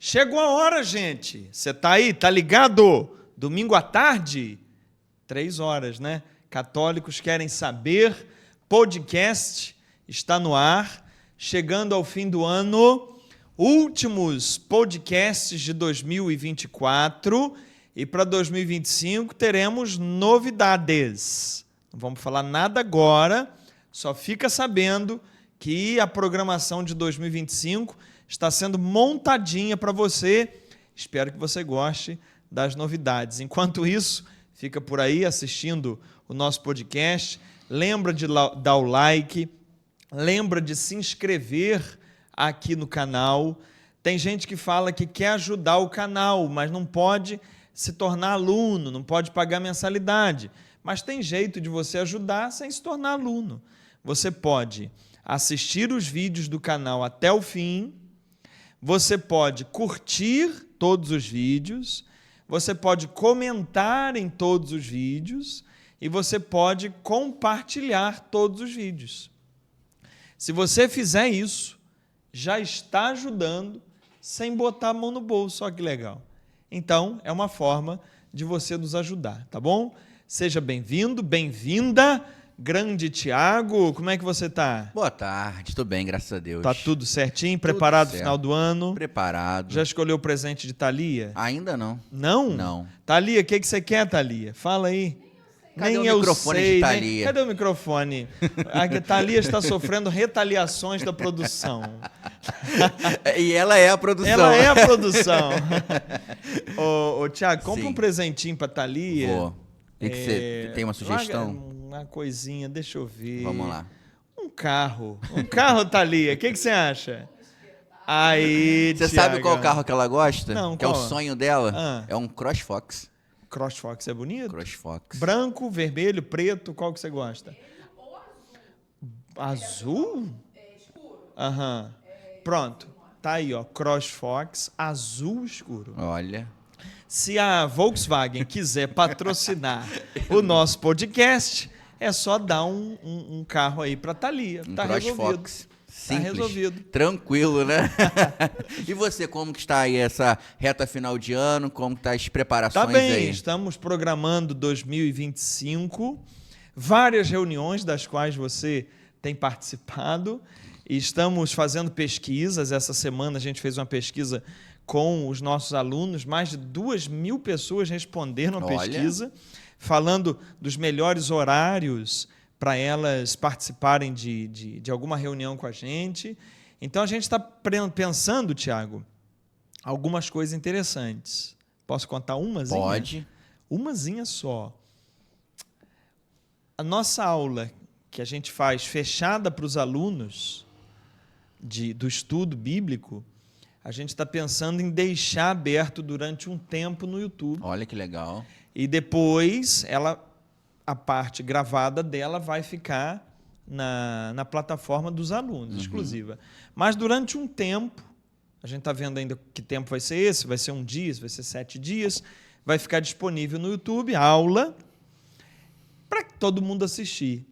Chegou a hora, gente. Você tá aí? Tá ligado? Domingo à tarde, 3 horas, né? Católicos Querem Saber, podcast está no ar, chegando ao fim do ano, últimos podcasts de 2024 e para 2025 teremos novidades. Não vamos falar nada agora, só fica sabendo que a programação de 2025 está sendo montadinha para você. Espero que você goste das novidades. Enquanto isso, fica por aí assistindo o nosso podcast. Lembra de dar o like, lembra de se inscrever aqui no canal. Tem gente que fala que quer ajudar o canal, mas não pode se tornar aluno, não pode pagar mensalidade. Mas tem jeito de você ajudar sem se tornar aluno. Você pode assistir os vídeos do canal até o fim, você pode curtir todos os vídeos, você pode comentar em todos os vídeos e você pode compartilhar todos os vídeos. Se você fizer isso, já está ajudando sem botar a mão no bolso. Olha que legal. Então, é uma forma de você nos ajudar, tá bom? Seja bem-vindo, bem-vinda. Grande Tiago, como é que você está? Boa tarde, estou bem, graças a Deus. Tá tudo certinho? Preparado Tudo para o certo. final do ano? Preparado. Já escolheu o presente de Thalia? Ainda não. Não? Não. Thalia, o que você quer, Thalia? Fala aí. Cadê Nem o eu microfone sei, de nem- Thalia? Cadê o microfone? A Thalia está sofrendo retaliações da produção. E ela é a produção. Ela é a produção. Ô, Tiago, compra Sim. um presentinho para Thalia. Vou. O que você tem uma sugestão? Larga uma coisinha, deixa eu ver. Vamos lá. Um carro, Thalia. O que você acha? Aí, Você sabe Thiago. qual carro que ela gosta? Não, que é o qual? sonho dela? Ah. É um CrossFox. CrossFox é bonito? CrossFox. Branco, vermelho, preto, qual que você gosta? Azul? Aham. Pronto. Tá aí, ó. CrossFox azul escuro. Olha. Se a Volkswagen quiser patrocinar o nosso podcast, é só dar um carro aí para Thalia. Um Tá resolvido. CrossFox. Simples. resolvido. Tranquilo, né? E você, como que está aí essa reta final de ano? Como que tá as preparações Tá bem, aí? estamos programando 2025, várias reuniões das quais você tem participado, e estamos fazendo pesquisas. Essa semana a gente fez uma pesquisa com os nossos alunos, mais de 2.000 pessoas responderam a Olha. pesquisa, falando dos melhores horários para elas participarem de alguma reunião com a gente. Então, a gente está pensando, Tiago, algumas coisas interessantes. Posso contar umazinha? Pode. Umazinha só. A nossa aula que a gente faz fechada para os alunos do estudo bíblico, a gente está pensando em deixar aberto durante um tempo no YouTube. Olha que legal. E depois a parte gravada dela vai ficar na plataforma dos alunos, exclusiva. Mas durante um tempo, a gente está vendo ainda que tempo vai ser esse, vai ser 1 dia, vai ser 7 dias, vai ficar disponível no YouTube, aula, para todo mundo assistir.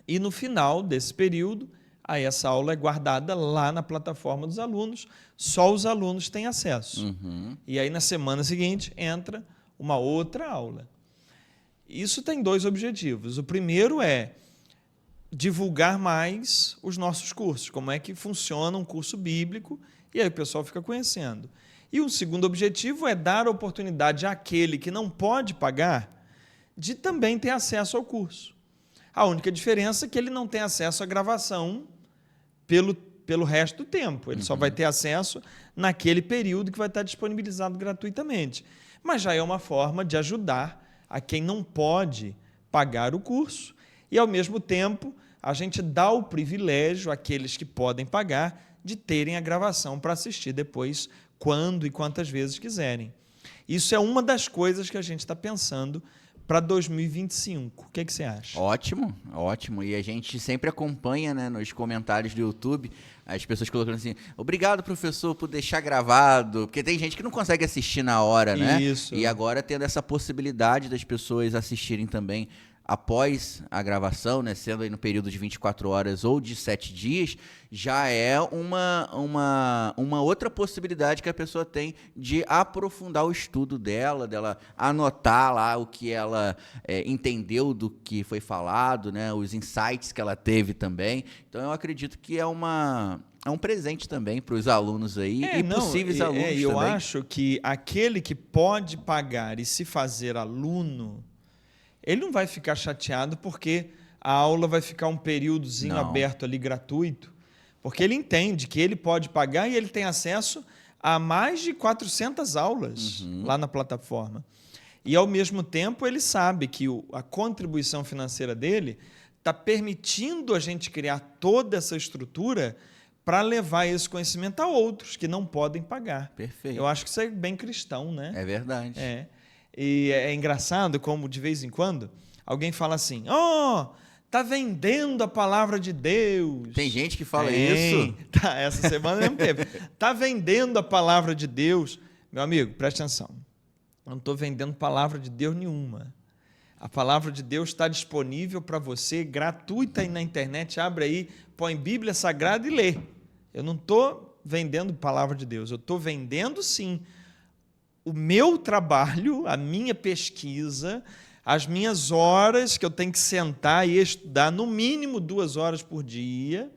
E no final desse período, aí essa aula é guardada lá na plataforma dos alunos, só os alunos têm acesso. E aí na semana seguinte entra uma outra aula. Isso tem 2 objetivos. O primeiro é divulgar mais os nossos cursos, como é que funciona um curso bíblico, e aí o pessoal fica conhecendo. E o segundo objetivo é dar a oportunidade àquele que não pode pagar de também ter acesso ao curso. A única diferença é que ele não tem acesso à gravação pelo resto do tempo. Ele só vai ter acesso naquele período que vai estar disponibilizado gratuitamente. Mas já é uma forma de ajudar a quem não pode pagar o curso e, ao mesmo tempo, a gente dá o privilégio àqueles que podem pagar de terem a gravação para assistir depois, quando e quantas vezes quiserem. Isso é uma das coisas que a gente está pensando para 2025. O que você acha? Ótimo, ótimo. E a gente sempre acompanha, né, nos comentários do YouTube as pessoas colocando assim: obrigado, professor, por deixar gravado. Porque tem gente que não consegue assistir na hora, né? Isso. E agora tendo essa possibilidade das pessoas assistirem também após a gravação, né, sendo aí no período de 24 horas ou de 7 dias, já é uma outra possibilidade que a pessoa tem de aprofundar o estudo dela anotar lá o que ela entendeu do que foi falado, né, os insights que ela teve também. Então, eu acredito que é um presente também para os alunos aí possíveis alunos também. Eu acho que aquele que pode pagar e se fazer aluno, ele não vai ficar chateado porque a aula vai ficar um períodozinho aberto ali, gratuito, porque ele entende que ele pode pagar e ele tem acesso a mais de 400 aulas lá na plataforma. E, ao mesmo tempo, ele sabe que a contribuição financeira dele está permitindo a gente criar toda essa estrutura para levar esse conhecimento a outros que não podem pagar. Perfeito. Eu acho que isso é bem cristão, né? É verdade. E é engraçado como, de vez em quando, alguém fala assim, tá vendendo a palavra de Deus. Tem gente que fala isso? Tá, essa semana mesmo teve. Tá vendendo a palavra de Deus. Meu amigo, preste atenção. Eu não estou vendendo palavra de Deus nenhuma. A palavra de Deus está disponível para você, gratuita aí na internet. Abre aí, põe Bíblia Sagrada e lê. Eu não estou vendendo palavra de Deus. Eu estou vendendo, sim, o meu trabalho, a minha pesquisa, as minhas horas que eu tenho que sentar e estudar, no mínimo 2 horas por dia,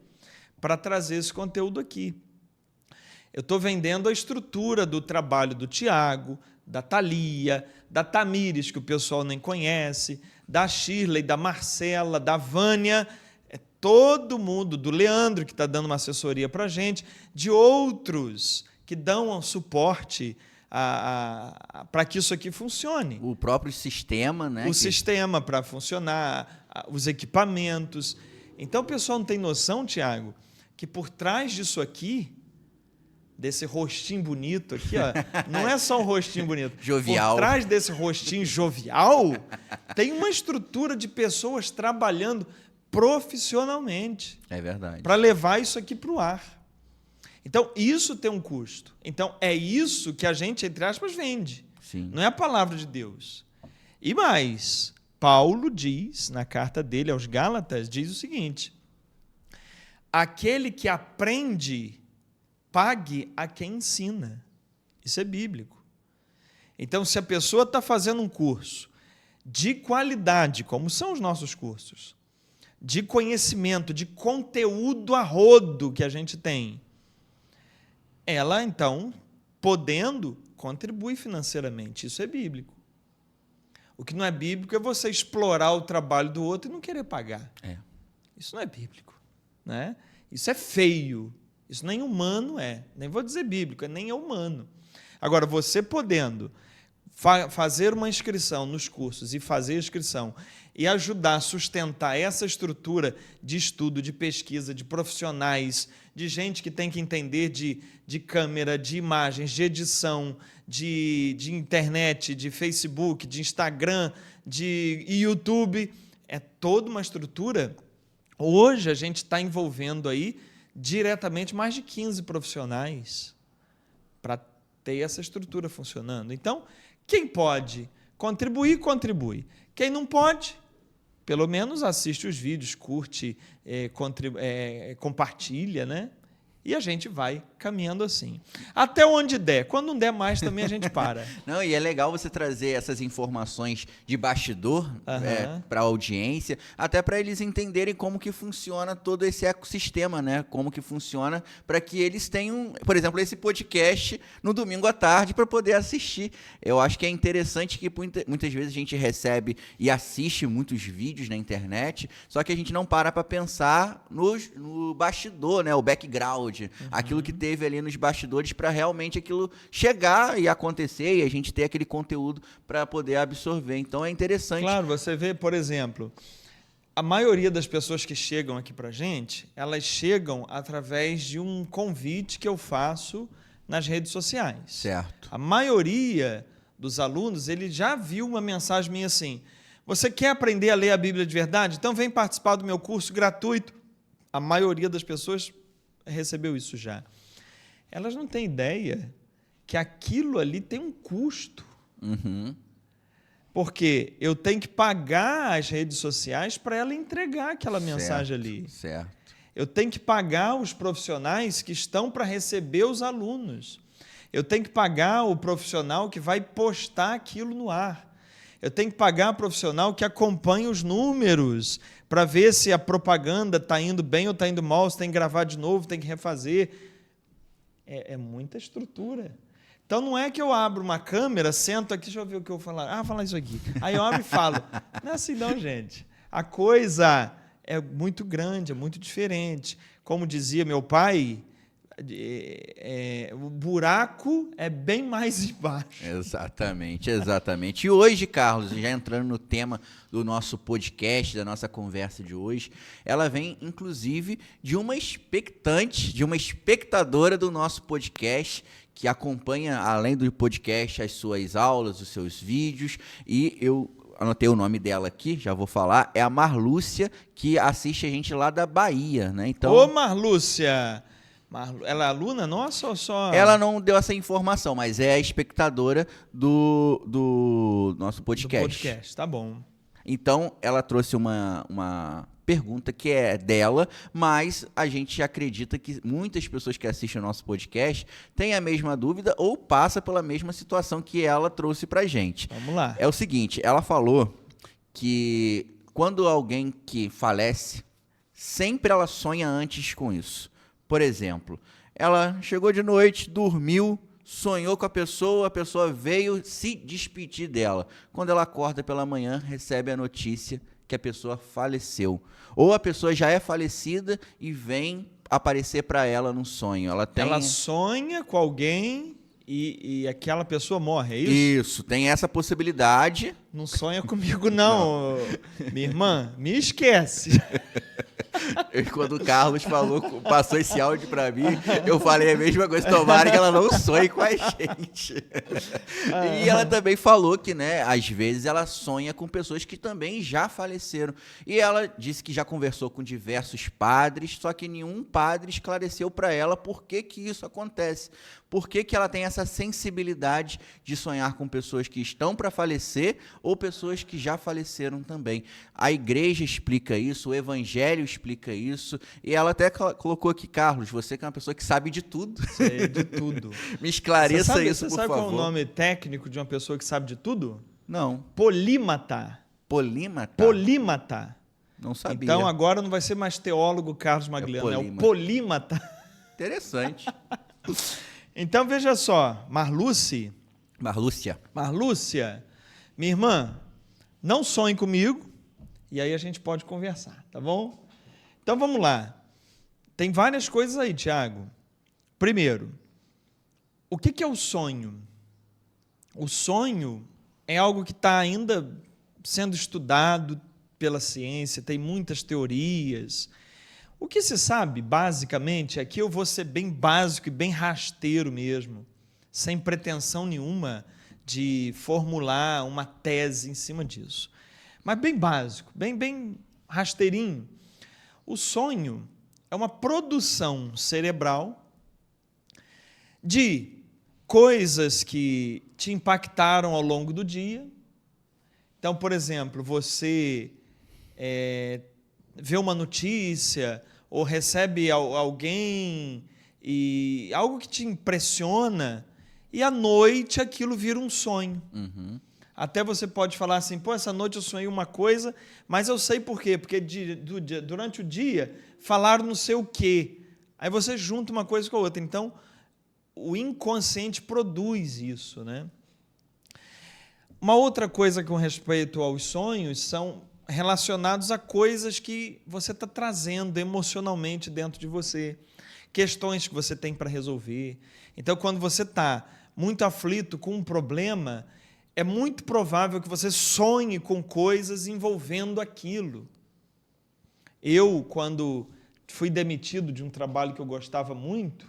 para trazer esse conteúdo aqui. Eu estou vendendo a estrutura do trabalho do Tiago, da Thalia, da Tamires, que o pessoal nem conhece, da Shirley, da Marcela, da Vânia, todo mundo, do Leandro, que está dando uma assessoria para a gente, de outros que dão suporte para que isso aqui funcione. O próprio sistema, né? O sistema para funcionar, os equipamentos. Então, o pessoal não tem noção, Tiago, que por trás disso aqui, desse rostinho bonito aqui, não é só um rostinho bonito. Jovial. Por trás desse rostinho jovial, tem uma estrutura de pessoas trabalhando profissionalmente. É verdade. Para levar isso aqui para o ar. Então, isso tem um custo. Então, é isso que a gente, entre aspas, vende. Sim. Não é a palavra de Deus. E mais, Paulo diz, na carta dele aos Gálatas, diz o seguinte: aquele que aprende, pague a quem ensina. Isso é bíblico. Então, se a pessoa está fazendo um curso de qualidade, como são os nossos cursos, de conhecimento, de conteúdo a rodo que a gente tem, ela, então, podendo, contribui financeiramente. Isso é bíblico. O que não é bíblico é você explorar o trabalho do outro e não querer pagar. Isso não é bíblico, né? Isso é feio. Isso nem humano é. Nem vou dizer bíblico, nem é humano. Agora, você podendo fazer uma inscrição nos cursos e fazer a inscrição e ajudar a sustentar essa estrutura de estudo, de pesquisa, de profissionais, de gente que tem que entender de câmera, de imagens, de edição, de internet, de Facebook, de Instagram, de YouTube, é toda uma estrutura. Hoje a gente está envolvendo aí diretamente mais de 15 profissionais para ter essa estrutura funcionando. Então, quem pode contribuir, contribui. Quem não pode, pelo menos assiste os vídeos, curte, compartilha, né? E a gente vai caminhando assim. Até onde der. Quando não der mais, também a gente para. Não, e é legal você trazer essas informações de bastidor para a audiência, até para eles entenderem como que funciona todo esse ecossistema, né? Como que funciona para que eles tenham, por exemplo, esse podcast no domingo à tarde para poder assistir. Eu acho que é interessante que muitas vezes a gente recebe e assiste muitos vídeos na internet, só que a gente não para pensar no bastidor, né? O background. Aquilo que teve ali nos bastidores para realmente aquilo chegar e acontecer e a gente ter aquele conteúdo para poder absorver. Então é interessante. Claro, você vê, por exemplo, a maioria das pessoas que chegam aqui para a gente, elas chegam através de um convite que eu faço nas redes sociais. Certo. A maioria dos alunos, ele já viu uma mensagem minha assim: você quer aprender a ler a Bíblia de verdade? Então vem participar do meu curso gratuito. A maioria das pessoas recebeu isso já. Elas não têm ideia que aquilo ali tem um custo. Porque eu tenho que pagar as redes sociais para ela entregar aquela mensagem ali. Certo. Eu tenho que pagar os profissionais que estão para receber os alunos. Eu tenho que pagar o profissional que vai postar aquilo no ar. Eu tenho que pagar o profissional que acompanha os números para ver se a propaganda está indo bem ou está indo mal, se tem que gravar de novo, tem que refazer. É muita estrutura. Então, não é que eu abro uma câmera, sento aqui, deixa eu ver o que eu vou falar. Vou falar isso aqui. Aí eu abro e falo. Não é assim não, gente. A coisa é muito grande, é muito diferente. Como dizia meu pai, o buraco é bem mais embaixo. Exatamente, exatamente. E hoje, Carlos, já entrando no tema do nosso podcast, da nossa conversa de hoje, ela vem, inclusive, de uma expectante, de uma espectadora do nosso podcast, que acompanha, além do podcast, as suas aulas, os seus vídeos, e eu anotei o nome dela aqui, já vou falar, é a Marlúcia, que assiste a gente lá da Bahia, né? Então, Ô, Marlúcia! Ela é aluna nossa ou só... Ela não deu essa informação, mas é a espectadora do nosso podcast. Do podcast, tá bom. Então, ela trouxe uma pergunta que é dela, mas a gente acredita que muitas pessoas que assistem o nosso podcast têm a mesma dúvida ou passam pela mesma situação que ela trouxe pra gente. Vamos lá. É o seguinte, ela falou que quando alguém que falece, sempre ela sonha antes com isso. Por exemplo, ela chegou de noite, dormiu, sonhou com a pessoa veio se despedir dela. Quando ela acorda pela manhã, recebe a notícia que a pessoa faleceu. Ou a pessoa já é falecida e vem aparecer para ela num sonho. Ela sonha com alguém e aquela pessoa morre, é isso? Isso, tem essa possibilidade. Não sonha comigo, não. Minha irmã, me esquece. Quando o Carlos passou esse áudio para mim, eu falei a mesma coisa, tomara que ela não sonhe com a gente. E ela também falou que, né, às vezes ela sonha com pessoas que também já faleceram. E ela disse que já conversou com diversos padres, só que nenhum padre esclareceu para ela por que isso acontece. Por que ela tem essa sensibilidade de sonhar com pessoas que estão para falecer ou pessoas que já faleceram também. A igreja explica isso, o evangelho explica isso, e ela até colocou aqui, Carlos, você que é uma pessoa que sabe de tudo. Sei de tudo. Me esclareça isso, por favor. Você sabe qual é o nome técnico de uma pessoa que sabe de tudo? Não. Polímata. Polímata? Polímata. Não sabia. Então agora não vai ser mais teólogo Carlos Magliano, é o polímata. Interessante. Então veja só, Marlúcia, minha irmã, não sonhe comigo e aí a gente pode conversar, tá bom? Então vamos lá. Tem várias coisas aí, Tiago. Primeiro, o que é o sonho? O sonho é algo que está ainda sendo estudado pela ciência, tem muitas teorias. O que se sabe, basicamente, aqui eu vou ser bem básico e bem rasteiro mesmo, sem pretensão nenhuma de formular uma tese em cima disso. Mas bem básico, bem rasteirinho. O sonho é uma produção cerebral de coisas que te impactaram ao longo do dia. Então, por exemplo, você vê uma notícia ou recebe alguém e algo que te impressiona e à noite aquilo vira um sonho. Uhum. Até você pode falar assim, essa noite eu sonhei uma coisa, mas eu sei por quê, porque durante o dia falaram não sei o quê. Aí você junta uma coisa com a outra. Então, o inconsciente produz isso, né? Uma outra coisa com respeito aos sonhos são relacionados a coisas que você está trazendo emocionalmente dentro de você, questões que você tem para resolver. Então, quando você está muito aflito com um problema, é muito provável que você sonhe com coisas envolvendo aquilo. Eu, quando fui demitido de um trabalho que eu gostava muito,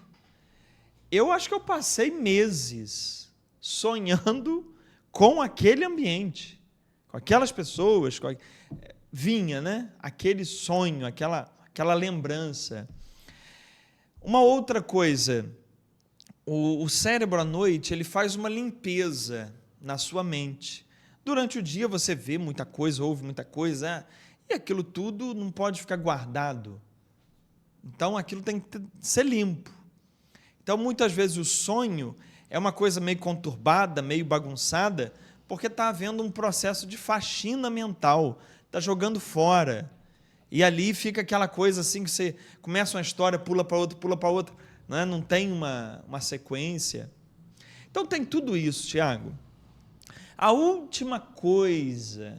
eu acho que eu passei meses sonhando com aquele ambiente, com aquelas pessoas, vinha, né? Aquele sonho, aquela lembrança. Uma outra coisa, o cérebro à noite ele faz uma limpeza na sua mente. Durante o dia você vê muita coisa, ouve muita coisa, e aquilo tudo não pode ficar guardado. Então, aquilo tem que ser limpo. Então, muitas vezes o sonho é uma coisa meio conturbada, meio bagunçada, porque está havendo um processo de faxina mental, está jogando fora. E ali fica aquela coisa assim que você começa uma história, pula para outra, né? Não tem uma sequência. Então tem tudo isso, Tiago. A última coisa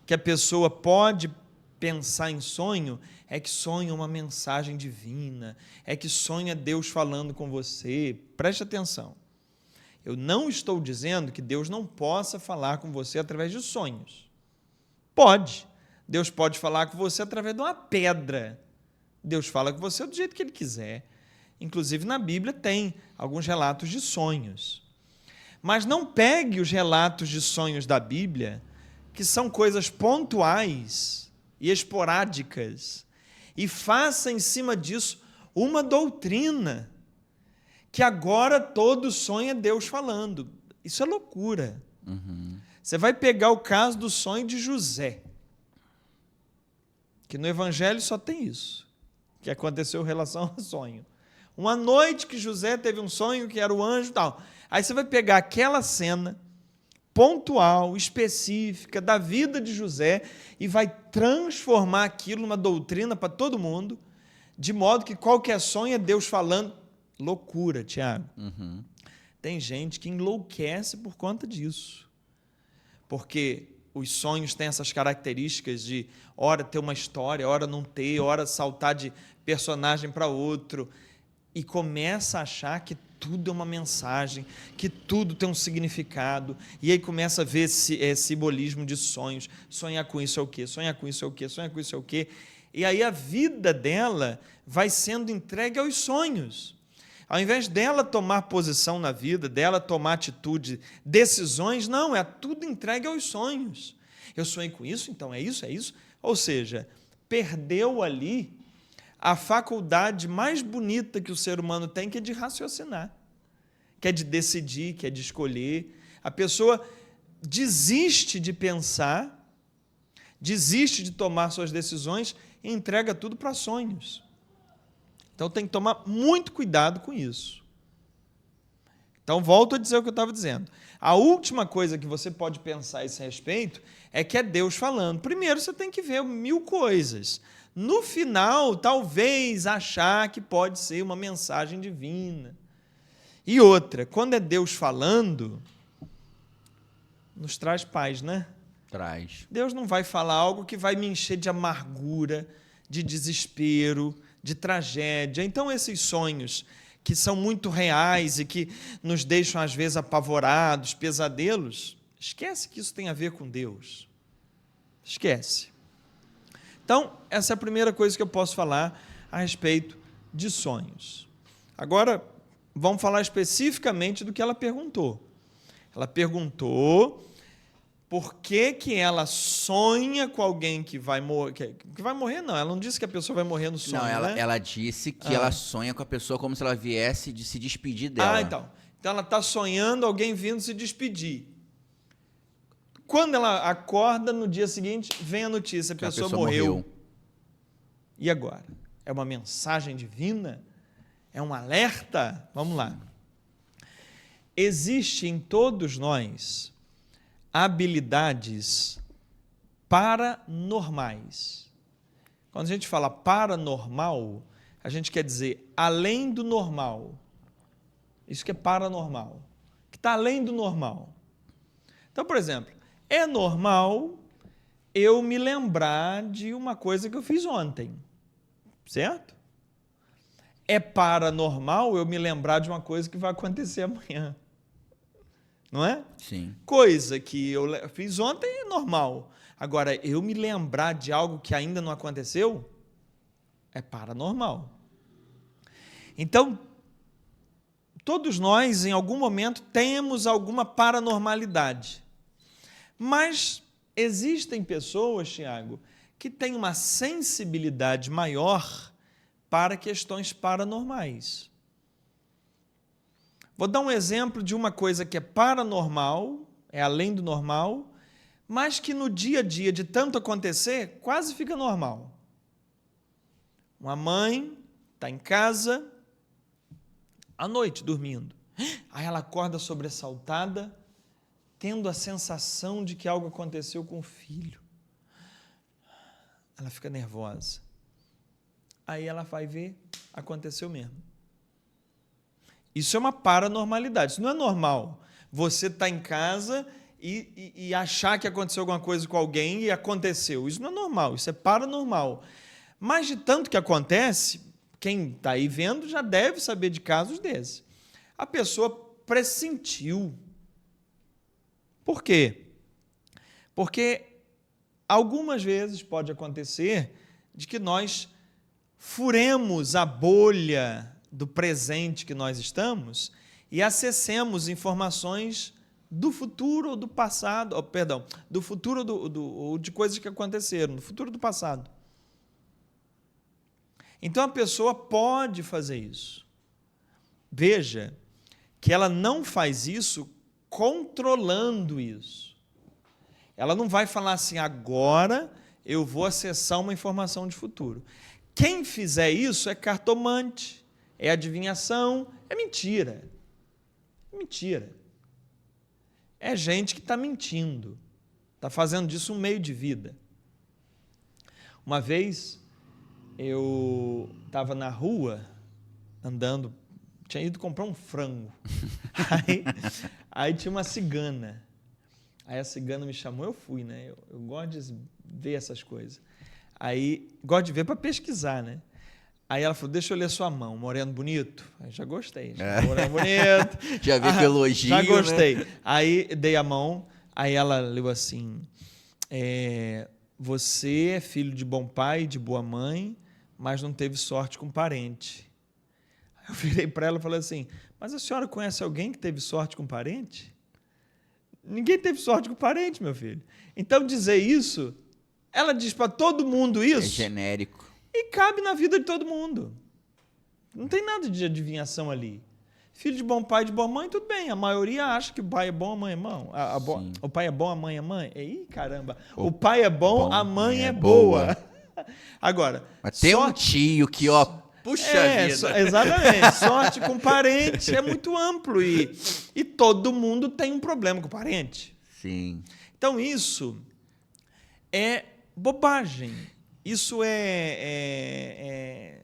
que a pessoa pode pensar em sonho é que sonho é uma mensagem divina, é que sonho é Deus falando com você. Preste atenção. Eu não estou dizendo que Deus não possa falar com você através de sonhos. Pode. Deus pode falar com você através de uma pedra. Deus fala com você do jeito que Ele quiser. Inclusive, na Bíblia tem alguns relatos de sonhos. Mas não pegue os relatos de sonhos da Bíblia, que são coisas pontuais e esporádicas, e faça em cima disso uma doutrina, que agora todo sonho é Deus falando. Isso é loucura. Uhum. Você vai pegar o caso do sonho de José, que no Evangelho só tem isso, que aconteceu em relação ao sonho. Uma noite que José teve um sonho que era o anjo e tal. Aí você vai pegar aquela cena pontual, específica da vida de José e vai transformar aquilo numa doutrina para todo mundo, de modo que qualquer sonho é Deus falando. Loucura, Tiago. Uhum. Tem gente que enlouquece por conta disso. Porque os sonhos têm essas características de ora ter uma história, ora não ter, ora saltar de personagem para outro. E começa a achar que tudo é uma mensagem, que tudo tem um significado. E aí começa a ver esse simbolismo de sonhos. Sonhar com isso é o quê? Sonhar com isso é o quê? Sonhar com isso é o quê? E aí a vida dela vai sendo entregue aos sonhos. Ao invés dela tomar posição na vida, dela tomar atitude, decisões, não, é tudo entregue aos sonhos. Eu sonhei com isso, então é isso, é isso. Ou seja, perdeu ali a faculdade mais bonita que o ser humano tem, que é de raciocinar, que é de decidir, que é de escolher. A pessoa desiste de pensar, desiste de tomar suas decisões e entrega tudo para sonhos. Então, tem que tomar muito cuidado com isso. Então, volto a dizer o que eu estava dizendo. A última coisa que você pode pensar a esse respeito é que é Deus falando. Primeiro, você tem que ver 1000 coisas. No final, talvez achar que pode ser uma mensagem divina. E outra, quando é Deus falando, nos traz paz, né? Traz. Deus não vai falar algo que vai me encher de amargura, de desespero, de tragédia. Então, esses sonhos que são muito reais e que nos deixam, às vezes, apavorados, pesadelos, esquece que isso tem a ver com Deus. Esquece. Então, essa é a primeira coisa que eu posso falar a respeito de sonhos. Agora, vamos falar especificamente do que ela perguntou. Ela perguntou por que ela sonha com alguém que vai morrer. Que vai morrer, não. Ela não disse que a pessoa vai morrer no sonho, não, né? Ela disse que ela sonha com a pessoa como se ela viesse de se despedir dela. Então ela está sonhando alguém vindo se despedir. Quando ela acorda, no dia seguinte, vem a notícia, a pessoa morreu. E agora? É uma mensagem divina? É um alerta? Vamos lá. Existe em todos nós habilidades paranormais. Quando a gente fala paranormal, a gente quer dizer além do normal. Isso que é paranormal, que está além do normal. Então, por exemplo, é normal eu me lembrar de uma coisa que eu fiz ontem, certo? É paranormal eu me lembrar de uma coisa que vai acontecer amanhã. Não é? Sim. Coisa que eu fiz ontem é normal. Agora, eu me lembrar de algo que ainda não aconteceu é paranormal. Então, todos nós, em algum momento, temos alguma paranormalidade. Mas existem pessoas, Tiago, que têm uma sensibilidade maior para questões paranormais. Vou dar um exemplo de uma coisa que é paranormal, é além do normal, mas que no dia a dia, de tanto acontecer, quase fica normal. Uma mãe está em casa, à noite, dormindo. Aí ela acorda sobressaltada, tendo a sensação de que algo aconteceu com o filho. Ela fica nervosa. Aí ela vai ver, aconteceu mesmo. Isso é uma paranormalidade, isso não é normal. Você está em casa e achar que aconteceu alguma coisa com alguém e aconteceu. Isso não é normal, isso é paranormal. Mas de tanto que acontece, quem está aí vendo já deve saber de casos desses. A pessoa pressentiu. Por quê? Porque algumas vezes pode acontecer de que nós furemos a bolha do presente que nós estamos e acessemos informações do futuro ou do passado, do futuro ou de coisas que aconteceram, do futuro do passado. Então a pessoa pode fazer isso. Veja que ela não faz isso controlando isso. Ela não vai falar assim, agora eu vou acessar uma informação de futuro. Quem fizer isso é cartomante, é adivinhação, é mentira. Mentira. É gente que está mentindo, está fazendo disso um meio de vida. Uma vez eu estava na rua, andando, tinha ido comprar um frango. Aí tinha uma cigana. Aí a cigana me chamou, eu fui, né? Eu gosto de ver essas coisas. Aí, gosto de ver para pesquisar, né? Aí ela falou, deixa eu ler sua mão, moreno bonito. Aí já gostei, moreno bonito. Já vi que elogio, já gostei. Né? Aí dei a mão, aí ela leu assim, você é filho de bom pai, de boa mãe, mas não teve sorte com parente. Aí eu virei para ela e falei assim, mas a senhora conhece alguém que teve sorte com parente? Ninguém teve sorte com parente, meu filho. Então, dizer isso, ela diz para todo mundo isso. É genérico. E cabe na vida de todo mundo. Não tem nada de adivinhação ali. Filho de bom pai, de boa mãe, tudo bem. A maioria acha que o pai é bom, a mãe é mão. O pai é bom, a mãe é mãe. Ih, caramba. O pai é bom, a mãe é boa. Agora, mas tem um tio que, ó, puxa vida. Exatamente. Sorte com parente é muito amplo e todo mundo tem um problema com parente. Sim. Então, isso é bobagem. Isso é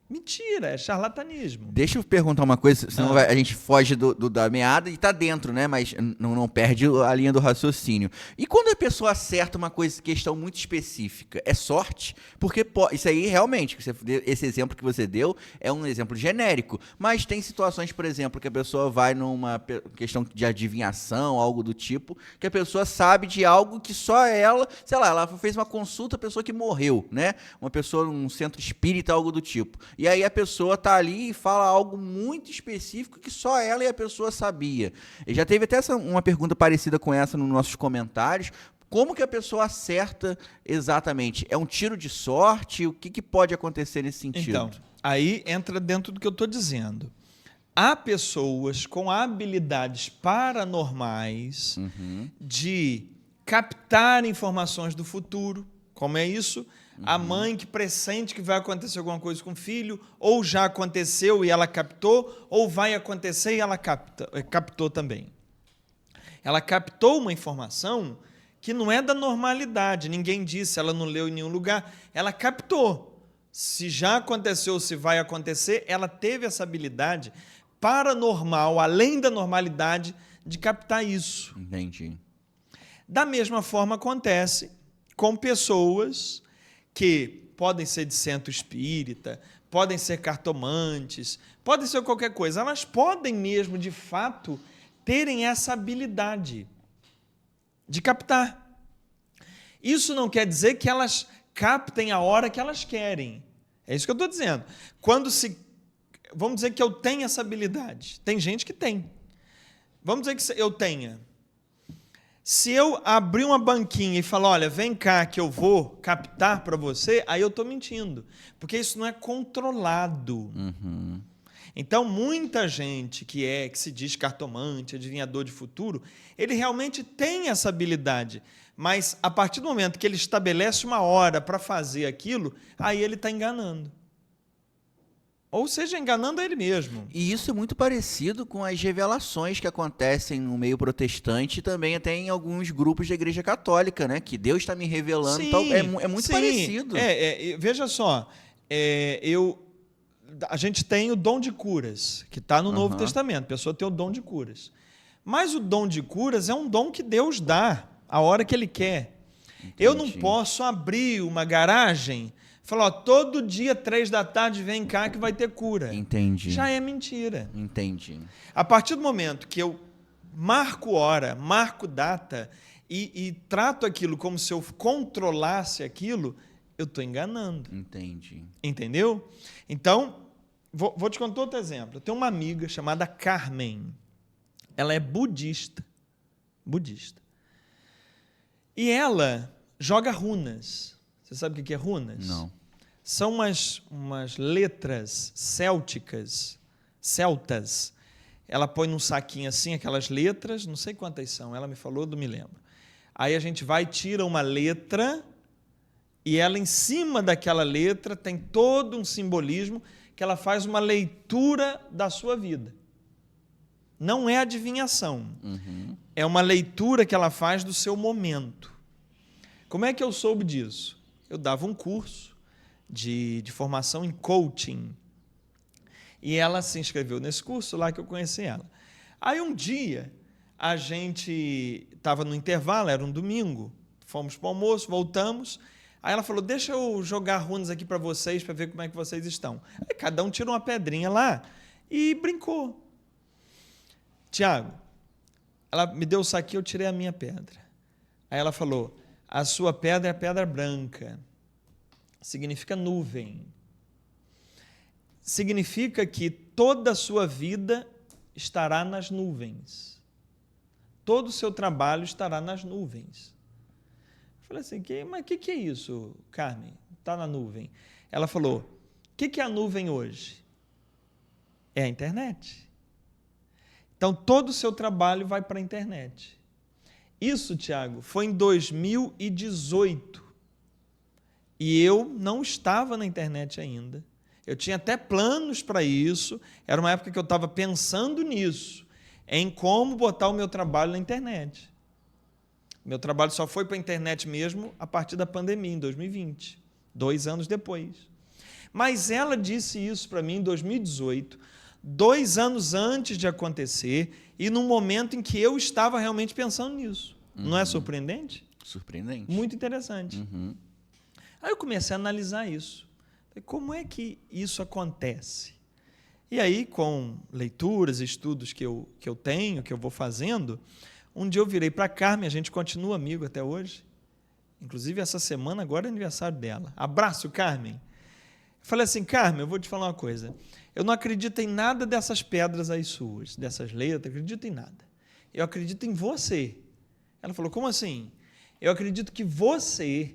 mentira, é charlatanismo. Deixa eu perguntar uma coisa, senão a gente foge da meada e tá dentro, né? Mas não perde a linha do raciocínio. E quando a pessoa acerta uma questão muito específica, é sorte? Porque isso aí realmente, esse exemplo que você deu é um exemplo genérico. Mas tem situações, por exemplo, que a pessoa vai numa questão de adivinhação, algo do tipo, que a pessoa sabe de algo que só ela, sei lá, ela fez uma consulta, a pessoa que morreu, né? Uma pessoa num centro espírita, algo do tipo. E aí a pessoa tá ali e fala algo muito específico que só ela e a pessoa sabia. E já teve até uma pergunta parecida com essa nos nossos comentários. Como que a pessoa acerta exatamente? É um tiro de sorte? O que pode acontecer nesse sentido? Então, aí entra dentro do que eu estou dizendo. Há pessoas com habilidades paranormais de captar informações do futuro. Como é isso? A mãe que pressente que vai acontecer alguma coisa com o filho, ou já aconteceu e ela captou, ou vai acontecer e ela captou também. Ela captou uma informação que não é da normalidade, ninguém disse, ela não leu em nenhum lugar, ela captou. Se já aconteceu, se vai acontecer, ela teve essa habilidade paranormal, além da normalidade, de captar isso. Entendi. Da mesma forma acontece com pessoas que podem ser de centro espírita, podem ser cartomantes, podem ser qualquer coisa, elas podem mesmo, de fato, terem essa habilidade de captar. Isso não quer dizer que elas captem a hora que elas querem. É isso que eu estou dizendo. Vamos dizer que eu tenho essa habilidade. Tem gente que tem. Vamos dizer que eu tenha. Se eu abrir uma banquinha e falar, olha, vem cá que eu vou captar para você, aí eu estou mentindo. Porque isso não é controlado. Então, muita gente que se diz cartomante, adivinhador de futuro, ele realmente tem essa habilidade. Mas, a partir do momento que ele estabelece uma hora para fazer aquilo, aí ele está enganando. Ou seja, enganando a ele mesmo. E isso é muito parecido com as revelações que acontecem no meio protestante e também até em alguns grupos da Igreja Católica, né? Que Deus está me revelando. Sim, tal. É muito parecido. Veja só, a gente tem o dom de curas, que está no Novo Testamento. A pessoa tem o dom de curas. Mas o dom de curas é um dom que Deus dá a hora que Ele quer. Entendi. Eu não posso abrir uma garagem e falar, todo dia, 3h vem cá que vai ter cura. Entendi. Já é mentira. Entendi. A partir do momento que eu marco hora, marco data e trato aquilo como se eu controlasse aquilo, eu estou enganando. Entendi. Entendeu? Então, vou te contar outro exemplo. Eu tenho uma amiga chamada Carmen. Ela é budista. E ela joga runas. Você sabe o que é runas? Não. São umas letras celtas. Ela põe num saquinho assim, aquelas letras, não sei quantas são, ela me falou, não me lembro. Aí a gente vai, tira uma letra, e ela, em cima daquela letra, tem todo um simbolismo que ela faz uma leitura da sua vida. Não é adivinhação. É uma leitura que ela faz do seu momento. Como é que eu soube disso? Eu dava um curso de formação em coaching. E ela se inscreveu nesse curso lá que eu conheci ela. Aí um dia, a gente estava no intervalo, era um domingo, fomos para o almoço, voltamos. Aí ela falou, deixa eu jogar runas aqui para vocês, para ver como é que vocês estão. Aí cada um tirou uma pedrinha lá e brincou. Tiago, ela me deu o saquinho, eu tirei a minha pedra. Aí ela falou, a sua pedra é a pedra branca. Significa nuvem. Significa que toda a sua vida estará nas nuvens. Todo o seu trabalho estará nas nuvens. Eu falei assim, mas o que é isso, Carmen? Está na nuvem. Ela falou, o que é a nuvem hoje? É a internet. Então, todo o seu trabalho vai para a internet. Isso, Tiago, foi em 2018. E eu não estava na internet ainda. Eu tinha até planos para isso. Era uma época que eu estava pensando nisso, em como botar o meu trabalho na internet. Meu trabalho só foi para a internet mesmo a partir da pandemia, em 2020, 2 anos depois. Mas ela disse isso para mim em 2018, 2 anos antes de acontecer e num momento em que eu estava realmente pensando nisso. Não é surpreendente? Surpreendente. Muito interessante. Aí eu comecei a analisar isso. Como é que isso acontece? E aí, com leituras, estudos que eu tenho, que eu vou fazendo, um dia eu virei para a Carmen, a gente continua amigo até hoje. Inclusive, essa semana agora é aniversário dela. Abraço, Carmen. Eu falei assim, Carmen, eu vou te falar uma coisa. Eu não acredito em nada dessas pedras aí suas, dessas letras, eu acredito em nada. Eu acredito em você. Ela falou, como assim? Eu acredito que você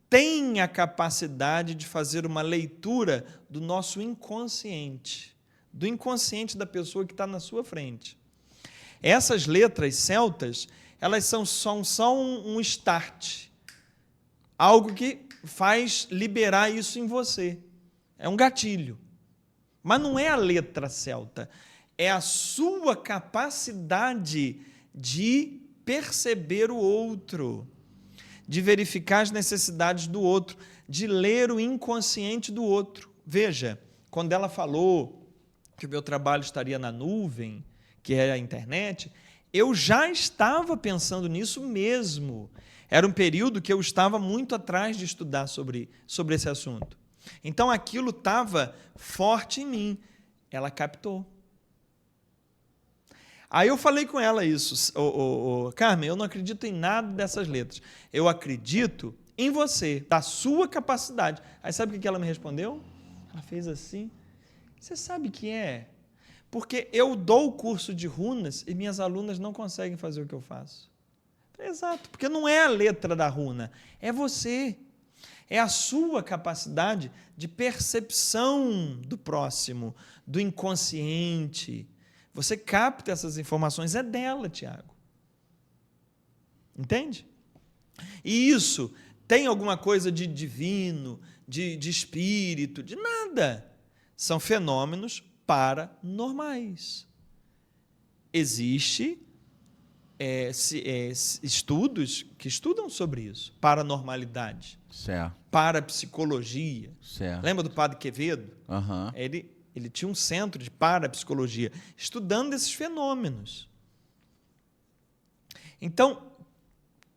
tem a capacidade de fazer uma leitura do nosso inconsciente, do inconsciente da pessoa que está na sua frente. Essas letras celtas, elas são só um start, algo que faz liberar isso em você. É um gatilho. Mas não é a letra celta, é a sua capacidade de perceber o outro, de verificar as necessidades do outro, de ler o inconsciente do outro. Veja, quando ela falou que o meu trabalho estaria na nuvem, que é a internet, eu já estava pensando nisso mesmo. Era um período que eu estava muito atrás de estudar sobre esse assunto. Então, aquilo estava forte em mim. Ela captou. Aí eu falei com ela isso, Carmen, eu não acredito em nada dessas letras. Eu acredito em você, da sua capacidade. Aí sabe o que ela me respondeu? Ela fez assim. Você sabe o que é? Porque eu dou o curso de runas e minhas alunas não conseguem fazer o que eu faço. Exato, porque não é a letra da runa, é você. É a sua capacidade de percepção do próximo, do inconsciente. Você capta essas informações, é dela, Tiago. Entende? E isso tem alguma coisa de divino, de espírito, de nada. São fenômenos paranormais. Existem estudos que estudam sobre isso. Paranormalidade. Certo. Parapsicologia. Certo. Lembra do Padre Quevedo? Uhum. Ele tinha um centro de parapsicologia, estudando esses fenômenos. Então,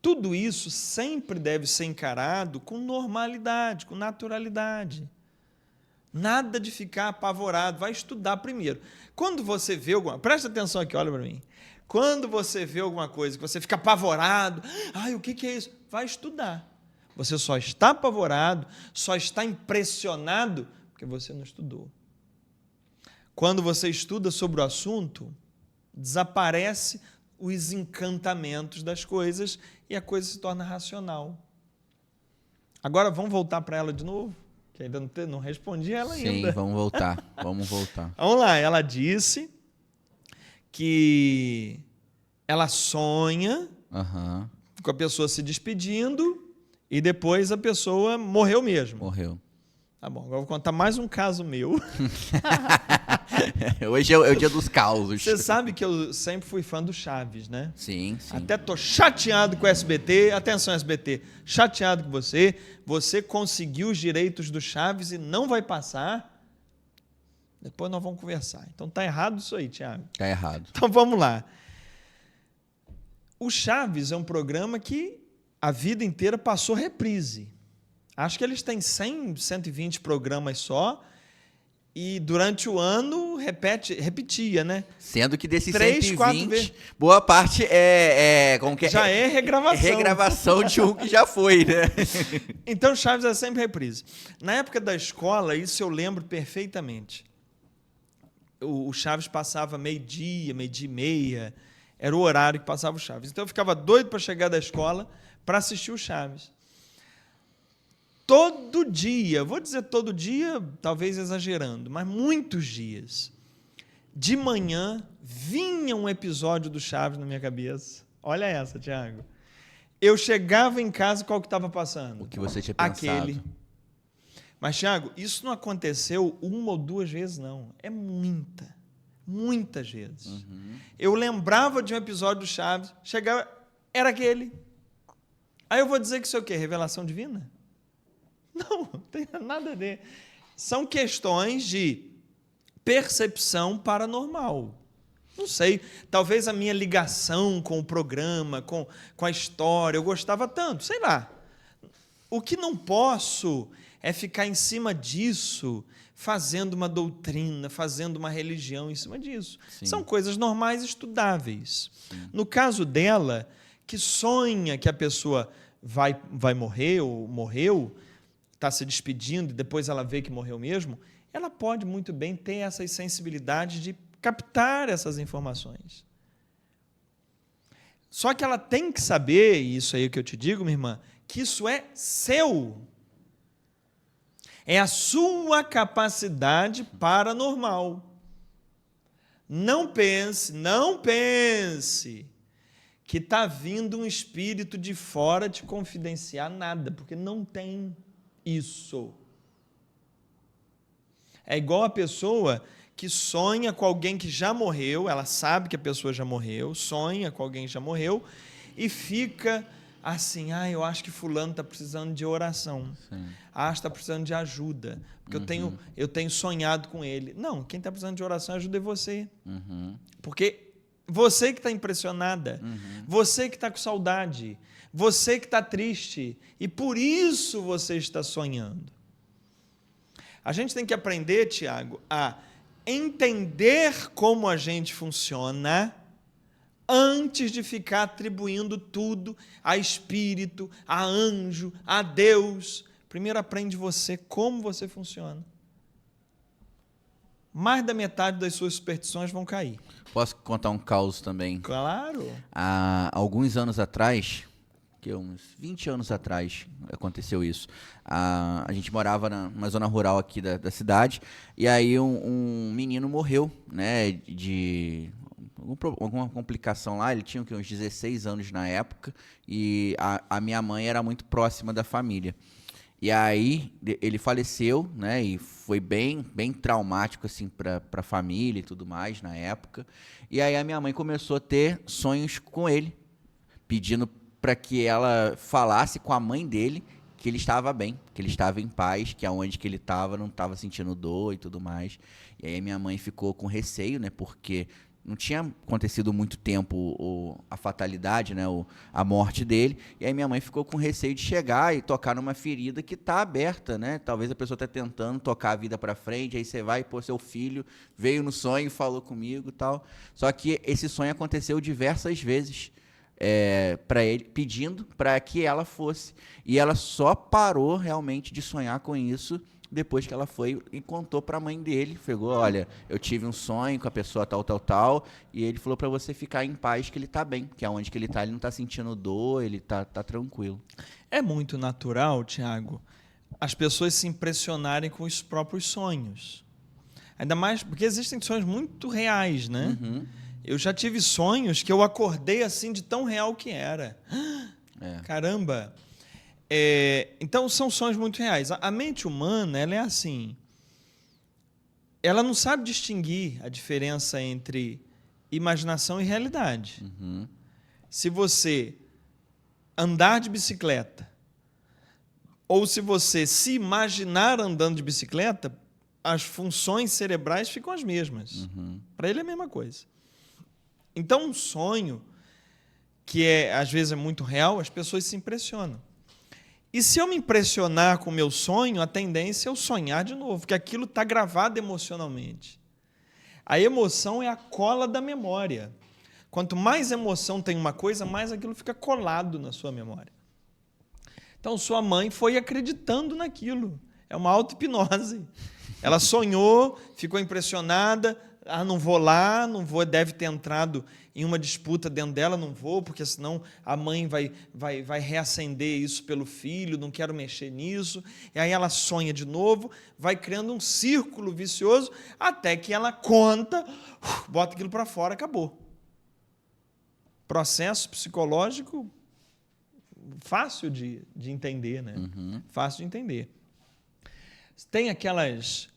tudo isso sempre deve ser encarado com normalidade, com naturalidade. Nada de ficar apavorado. Vai estudar primeiro. Quando você vê alguma... Presta atenção aqui, olha para mim. Quando você vê alguma coisa que você fica apavorado, o que é isso? Vai estudar. Você só está apavorado, só está impressionado porque você não estudou. Quando você estuda sobre o assunto, desaparece os encantamentos das coisas e a coisa se torna racional. Agora vamos voltar para ela de novo? Que ainda não respondi ela ainda. Sim, vamos voltar. Vamos lá, ela disse que ela sonha com a pessoa se despedindo e depois a pessoa morreu mesmo. Morreu. Tá bom, agora eu vou contar mais um caso meu. Hoje é o dia dos causos. Você sabe que eu sempre fui fã do Chaves, né? Sim. Até tô chateado com o SBT. Atenção, SBT. Chateado com você. Você conseguiu os direitos do Chaves e não vai passar. Depois nós vamos conversar. Então tá errado isso aí, Thiago. Tá errado. Então vamos lá. O Chaves é um programa que a vida inteira passou reprise. Acho que eles têm 100, 120 programas só e durante o ano repetia, né? Sendo que desses 3, 120, 4 vezes. Boa parte como que já é regravação. Regravação de um que já foi, né? Então Chaves é sempre reprise. Na época da escola, isso eu lembro perfeitamente. O Chaves passava meio-dia, meio-dia e meia, era o horário que passava o Chaves. Então eu ficava doido para chegar da escola para assistir o Chaves. Todo dia, vou dizer todo dia, talvez exagerando, mas muitos dias, de manhã, vinha um episódio do Chaves na minha cabeça. Olha essa, Tiago. Eu chegava em casa, qual que estava passando? O que você tinha pensado. Aquele. Mas, Tiago, isso não aconteceu 1 ou 2 vezes, não. É muitas vezes. Eu lembrava de um episódio do Chaves, chegava, era aquele. Aí eu vou dizer que isso é o quê? Revelação divina? Não tem nada a ver. São questões de percepção paranormal. Não sei, talvez a minha ligação com o programa, com a história, eu gostava tanto, sei lá. O que não posso é ficar em cima disso, fazendo uma doutrina, fazendo uma religião em cima disso. Sim. São coisas normais estudáveis. Sim. No caso dela, que sonha que a pessoa vai morrer ou morreu, está se despedindo e depois ela vê que morreu mesmo, ela pode muito bem ter essas sensibilidades de captar essas informações. Só que ela tem que saber, e isso aí que eu te digo, minha irmã, que isso é seu. É a sua capacidade paranormal. Não pense que está vindo um espírito de fora te confidenciar nada, porque não tem isso. É igual a pessoa que sonha com alguém que já morreu, ela sabe que a pessoa já morreu, sonha com alguém que já morreu e fica assim, eu acho que fulano está precisando de oração. Sim. Está precisando de ajuda, porque eu tenho sonhado com ele. Não, quem está precisando de oração, ajuda é você. Porque você que está impressionada, você que está com saudade, você que está triste, e por isso você está sonhando. A gente tem que aprender, Tiago, a entender como a gente funciona antes de ficar atribuindo tudo a espírito, a anjo, a Deus. Primeiro aprende você como você funciona. Mais da metade das suas superstições vão cair. Posso contar um caos também? Claro. Há alguns anos atrás, uns 20 anos atrás aconteceu isso. A gente morava numa zona rural aqui da cidade, e aí um menino morreu, né, de alguma complicação lá. Ele tinha uns 16 anos na época, e a minha mãe era muito próxima da família. E aí ele faleceu, né, e foi bem traumático assim, para a família e tudo mais na época. E aí a minha mãe começou a ter sonhos com ele, pedindo para que ela falasse com a mãe dele que ele estava bem, que ele estava em paz, que aonde que ele estava não estava sentindo dor e tudo mais. E aí minha mãe ficou com receio, né, porque não tinha acontecido muito tempo a fatalidade, né, a morte dele. E aí minha mãe ficou com receio de chegar e tocar numa ferida que está aberta, né? Talvez a pessoa está tentando tocar a vida para frente, aí você vai, pô, seu filho veio no sonho e falou comigo e tal. Só que esse sonho aconteceu diversas vezes para ele, pedindo para que ela fosse. E ela só parou realmente de sonhar com isso depois que ela foi e contou para a mãe dele. Pegou, olha, eu tive um sonho com a pessoa tal, e ele falou para você ficar em paz, que ele tá bem, que aonde que ele tá, ele não tá sentindo dor, ele tá tranquilo. É muito natural, Tiago, as pessoas se impressionarem com os próprios sonhos. Ainda mais porque existem sonhos muito reais, né? Uhum. Eu já tive sonhos que eu acordei assim de tão real que era. Caramba! Então, são sonhos muito reais. A mente humana, ela é assim. Ela não sabe distinguir a diferença entre imaginação e realidade. Uhum. Se você andar de bicicleta ou se você se imaginar andando de bicicleta, as funções cerebrais ficam as mesmas. Uhum. Para ele é a mesma coisa. Então, um sonho que às vezes é muito real, as pessoas se impressionam. E se eu me impressionar com o meu sonho, a tendência é eu sonhar de novo, porque aquilo está gravado emocionalmente. A emoção é a cola da memória. Quanto mais emoção tem uma coisa, mais aquilo fica colado na sua memória. Então, sua mãe foi acreditando naquilo. É uma auto-hipnose. Ela sonhou, ficou impressionada. Não vou lá, não vou, deve ter entrado em uma disputa dentro dela, não vou, porque senão a mãe vai reacender isso pelo filho, não quero mexer nisso. E aí ela sonha de novo, vai criando um círculo vicioso, até que ela conta, bota aquilo para fora, acabou. Processo psicológico fácil de entender, né? Uhum. Fácil de entender. Tem aquelas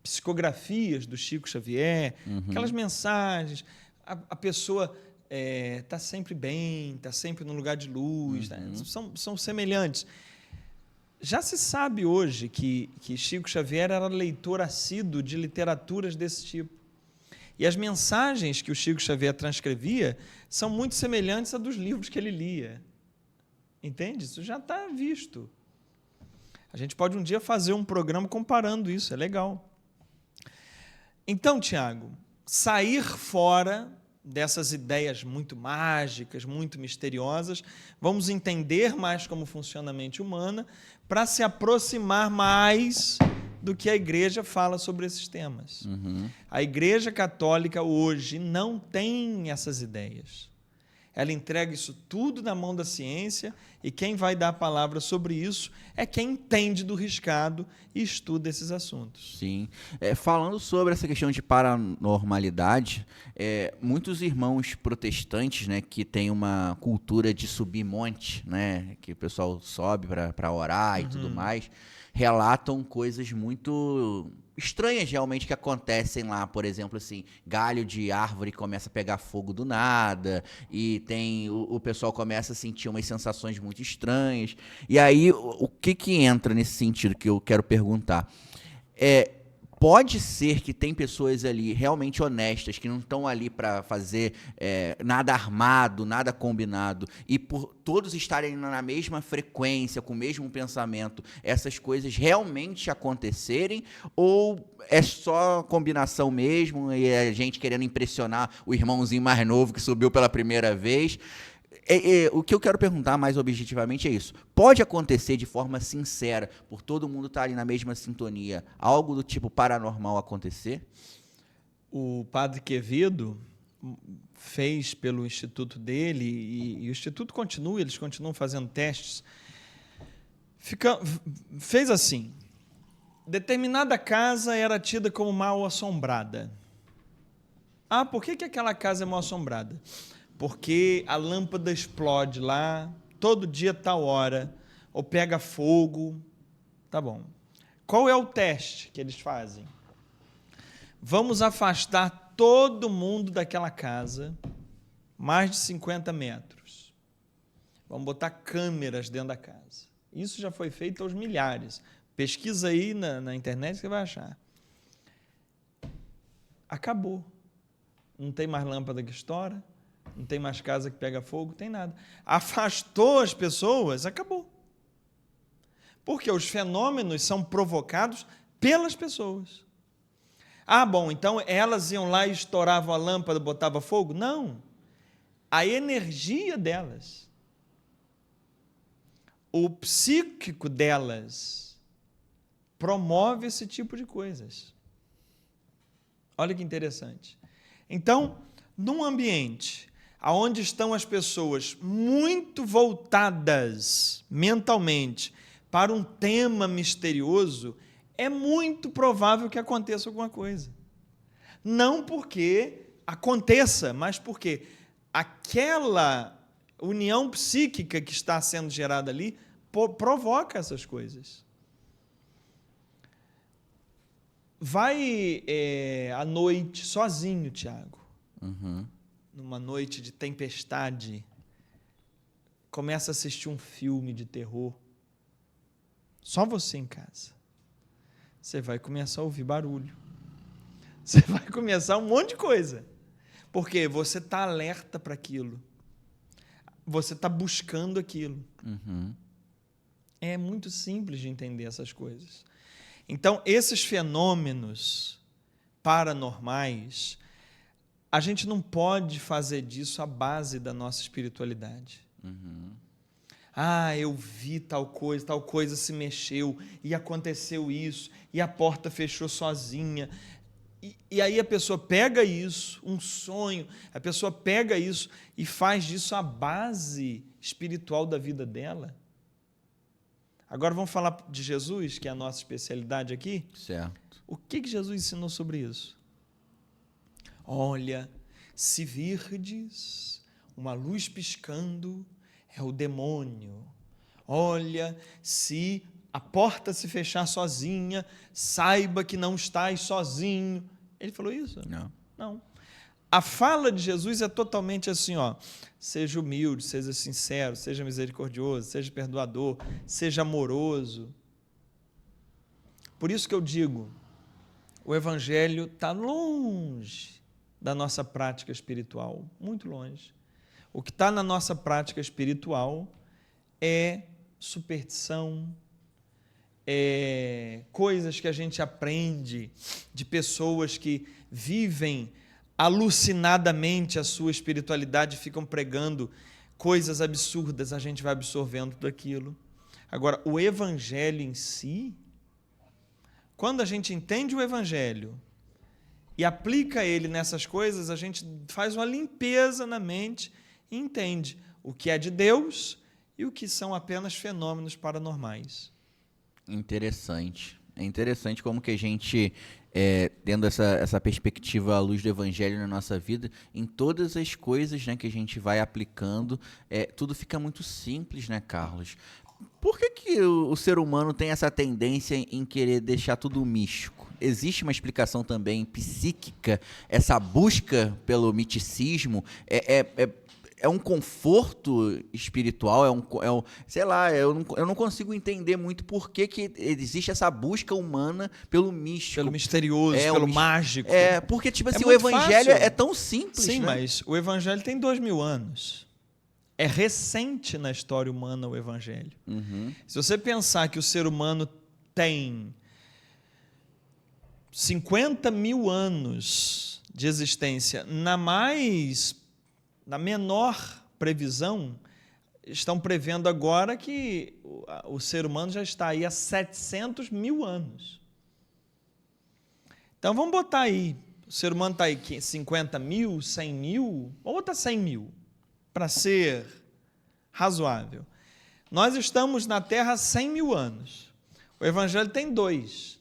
psicografias do Chico Xavier, aquelas mensagens, a pessoa está sempre bem, está sempre num lugar de luz, tá? São semelhantes. Já se sabe hoje que Chico Xavier era leitor assíduo de literaturas desse tipo. E as mensagens que o Chico Xavier transcrevia são muito semelhantes a dos livros que ele lia. Entende? Isso já está visto. A gente pode um dia fazer um programa comparando isso, é legal. Então, Tiago, sair fora dessas ideias muito mágicas, muito misteriosas, vamos entender mais como funciona a mente humana para se aproximar mais do que a Igreja fala sobre esses temas. Uhum. A Igreja Católica hoje não tem essas ideias. Ela entrega isso tudo na mão da ciência e quem vai dar a palavra sobre isso é quem entende do riscado e estuda esses assuntos. Sim. Falando sobre essa questão de paranormalidade, muitos irmãos protestantes, né, que têm uma cultura de subir monte, né, que o pessoal sobe para orar e tudo mais, relatam coisas muito estranhas realmente que acontecem lá. Por exemplo, assim, galho de árvore começa a pegar fogo do nada, e tem o pessoal começa a sentir umas sensações muito estranhas. E aí, o que entra nesse sentido que eu quero perguntar? Pode ser que tem pessoas ali realmente honestas, que não estão ali para fazer nada armado, nada combinado, e por todos estarem na mesma frequência, com o mesmo pensamento, essas coisas realmente acontecerem, ou é só combinação mesmo, e é a gente querendo impressionar o irmãozinho mais novo que subiu pela primeira vez? O que eu quero perguntar mais objetivamente é isso. Pode acontecer de forma sincera, por todo mundo estar ali na mesma sintonia, algo do tipo paranormal acontecer? O padre Quevedo, fez pelo instituto dele, e o instituto continua, eles continuam fazendo testes, fez assim: determinada casa era tida como mal assombrada. Ah, por que aquela casa é mal assombrada? Porque a lâmpada explode lá, todo dia, tal hora, ou pega fogo. Tá bom. Qual é o teste que eles fazem? Vamos afastar todo mundo daquela casa, mais de 50 metros. Vamos botar câmeras dentro da casa. Isso já foi feito aos milhares. Pesquisa aí na internet que você vai achar. Acabou. Não tem mais lâmpada que estoura, não tem mais casa que pega fogo, não tem nada. Afastou as pessoas, acabou. Porque os fenômenos são provocados pelas pessoas. Ah, bom, então elas iam lá e estouravam a lâmpada, botavam fogo? Não. A energia delas, o psíquico delas, promove esse tipo de coisas. Olha que interessante. Então, num ambiente onde estão as pessoas muito voltadas mentalmente para um tema misterioso, é muito provável que aconteça alguma coisa. Não porque aconteça, mas porque aquela união psíquica que está sendo gerada ali provoca essas coisas. Vai à noite sozinho, Tiago, numa noite de tempestade, começa a assistir um filme de terror, só você em casa. Você vai começar a ouvir barulho, você vai começar um monte de coisa, porque você está alerta para aquilo, você está buscando aquilo. É muito simples de entender essas coisas. Então, esses fenômenos paranormais, a gente não pode fazer disso a base da nossa espiritualidade. Ah, eu vi tal coisa se mexeu, e aconteceu isso, e a porta fechou sozinha. E aí a pessoa pega isso, um sonho, a pessoa pega isso e faz disso a base espiritual da vida dela. Agora vamos falar de Jesus, que é a nossa especialidade aqui? Certo. O que Jesus ensinou sobre isso? Olha, se virdes uma luz piscando, é o demônio. Olha, se a porta se fechar sozinha, saiba que não estás sozinho. Ele falou isso? Não. Não. A fala de Jesus é totalmente assim, ó: seja humilde, seja sincero, seja misericordioso, seja perdoador, seja amoroso. Por isso que eu digo, o Evangelho está longe da nossa prática espiritual, muito longe. O que está na nossa prática espiritual é superstição, coisas que a gente aprende de pessoas que vivem alucinadamente a sua espiritualidade, ficam pregando coisas absurdas, a gente vai absorvendo daquilo. Agora, o Evangelho em si, quando a gente entende o Evangelho e aplica ele nessas coisas, a gente faz uma limpeza na mente e entende o que é de Deus e o que são apenas fenômenos paranormais. Interessante. É interessante como que a gente, tendo essa perspectiva à luz do Evangelho na nossa vida, em todas as coisas, né, que a gente vai aplicando, tudo fica muito simples, né, Carlos? Por que o ser humano tem essa tendência em querer deixar tudo místico? Existe uma explicação também psíquica, essa busca pelo miticismo, é um conforto espiritual, sei lá, eu não consigo entender muito por que existe essa busca humana pelo místico. Pelo misterioso, pelo mágico. Porque, tipo assim, o Evangelho é tão simples, sim, né? Mas o Evangelho tem 2000 anos. É recente na história humana o Evangelho. Se você pensar que o ser humano tem 50 mil anos de existência, na menor previsão, estão prevendo agora que o ser humano já está aí há 700 mil anos. Então, vamos botar aí O ser humano está aí 50 mil, 100 mil, vamos botar 100 mil, para ser razoável. Nós estamos na Terra há 100 mil anos. O Evangelho tem 2%.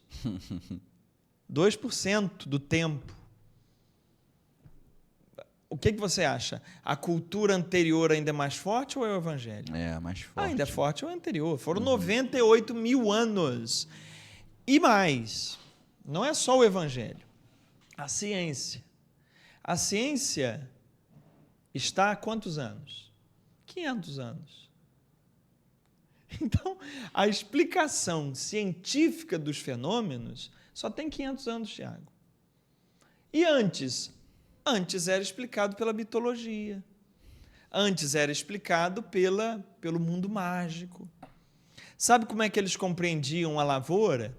2% do tempo. O que você acha? A cultura anterior ainda é mais forte ou é o Evangelho? É, mais forte. Ainda é forte ou é o anterior. Foram 98 mil anos. E mais, não é só o Evangelho. A ciência. A ciência está há quantos anos? 500 anos. Então, a explicação científica dos fenômenos só tem 500 anos, Tiago. E antes? Antes era explicado pela mitologia. Antes era explicado pelo mundo mágico. Sabe como é que eles compreendiam a lavoura?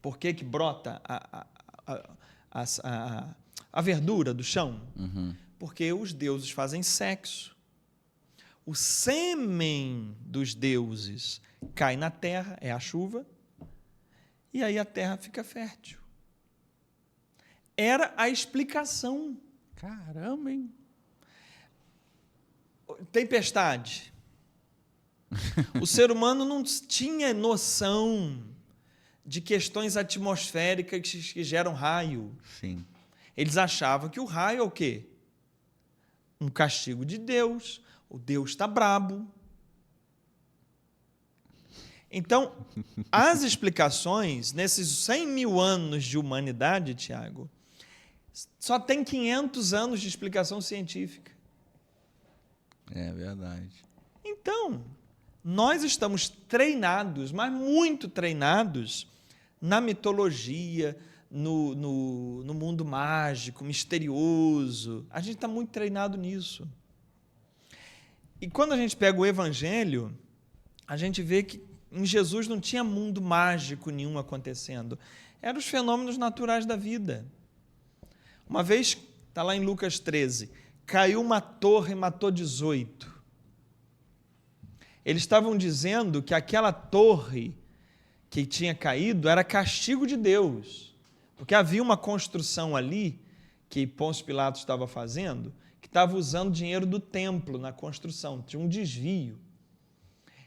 Por que brota a verdura do chão? Porque os deuses fazem sexo. O sêmen dos deuses cai na terra, é a chuva, e aí a terra fica fértil. Era a explicação. Caramba, hein? Tempestade. O ser humano não tinha noção de questões atmosféricas que geram raio. Sim. Eles achavam que o raio é o quê? Um castigo de Deus. O Deus está brabo. Então, as explicações, nesses 100 mil anos de humanidade, Tiago, só tem 500 anos de explicação científica. É verdade. Então, nós estamos treinados, mas muito treinados, na mitologia, no mundo mágico, misterioso. A gente está muito treinado nisso. E quando a gente pega o Evangelho, a gente vê que em Jesus não tinha mundo mágico nenhum acontecendo. Eram os fenômenos naturais da vida. Uma vez, está lá em Lucas 13, caiu uma torre e matou 18. Eles estavam dizendo que aquela torre que tinha caído era castigo de Deus, porque havia uma construção ali que Pôncio Pilatos estava fazendo, que estava usando dinheiro do templo na construção, tinha um desvio.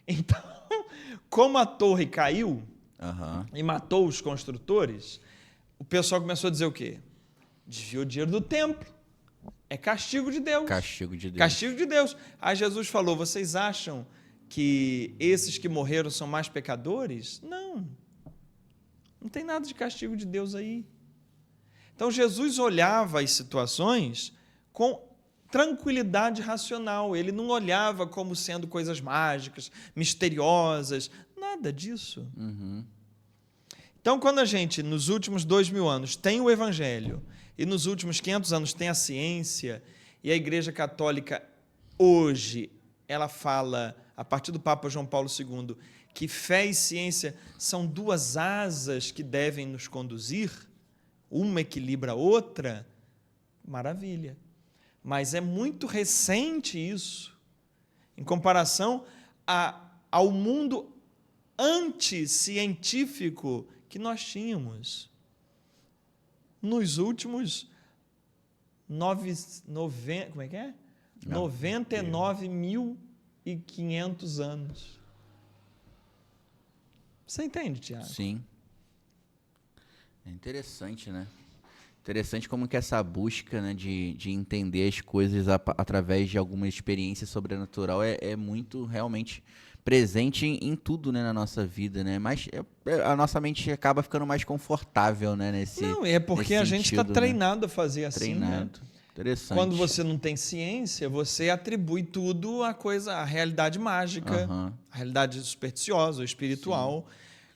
Então, como a torre caiu e matou os construtores, o pessoal começou a dizer o quê? Desviou dinheiro do templo. É castigo de Deus. Castigo de Deus. Castigo de Deus. Aí Jesus falou, vocês acham que esses que morreram são mais pecadores? Não. Não tem nada de castigo de Deus aí. Então, Jesus olhava as situações com tranquilidade racional. Ele não olhava como sendo coisas mágicas, misteriosas, nada disso. Então, quando a gente, nos últimos 2000 anos, tem o Evangelho e nos últimos 500 anos tem a ciência, e a Igreja Católica hoje, ela fala, a partir do Papa João Paulo II, que fé e ciência são duas asas que devem nos conduzir, uma equilibra a outra, maravilha. Mas é muito recente isso, em comparação ao mundo anticientífico que nós tínhamos nos últimos 99.500 anos. Você entende, Tiago? Sim. É interessante, né? Interessante como que essa busca, né, de entender as coisas através de alguma experiência sobrenatural é muito realmente presente em tudo, né, na nossa vida, né? Mas a nossa mente acaba ficando mais confortável, né, nesse Não, é porque a gente está treinado a fazer assim, treinado. Né? Interessante. Quando você não tem ciência, você atribui tudo à realidade mágica, à realidade supersticiosa, espiritual. Sim.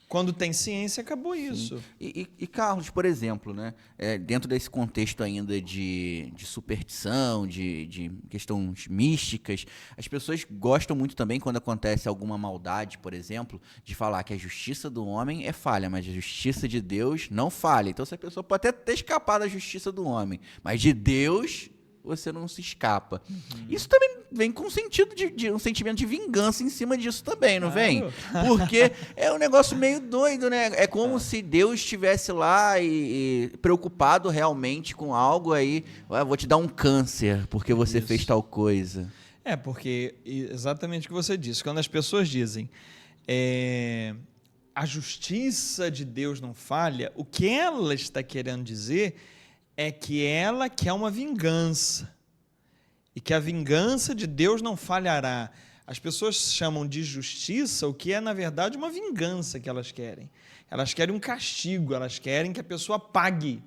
Quando tem ciência, acabou isso. E Carlos, por exemplo, né, dentro desse contexto ainda de superstição, de questões místicas, as pessoas gostam muito também, quando acontece alguma maldade, por exemplo, de falar que a justiça do homem é falha, mas a justiça de Deus não falha. Então, essa pessoa pode até ter escapado da justiça do homem, mas de Deus você não se escapa. Isso também vem com um sentido um sentimento de vingança em cima disso também, não vem? Claro. Porque é um negócio meio doido, né? É como se Deus estivesse lá e preocupado realmente com algo aí. Vou te dar um câncer porque você fez tal coisa. Porque exatamente o que você disse. Quando as pessoas dizem a justiça de Deus não falha, o que ela está querendo dizer é que ela quer uma vingança. E que a vingança de Deus não falhará. As pessoas chamam de justiça o que é, na verdade, uma vingança que elas querem. Elas querem um castigo, elas querem que a pessoa pague.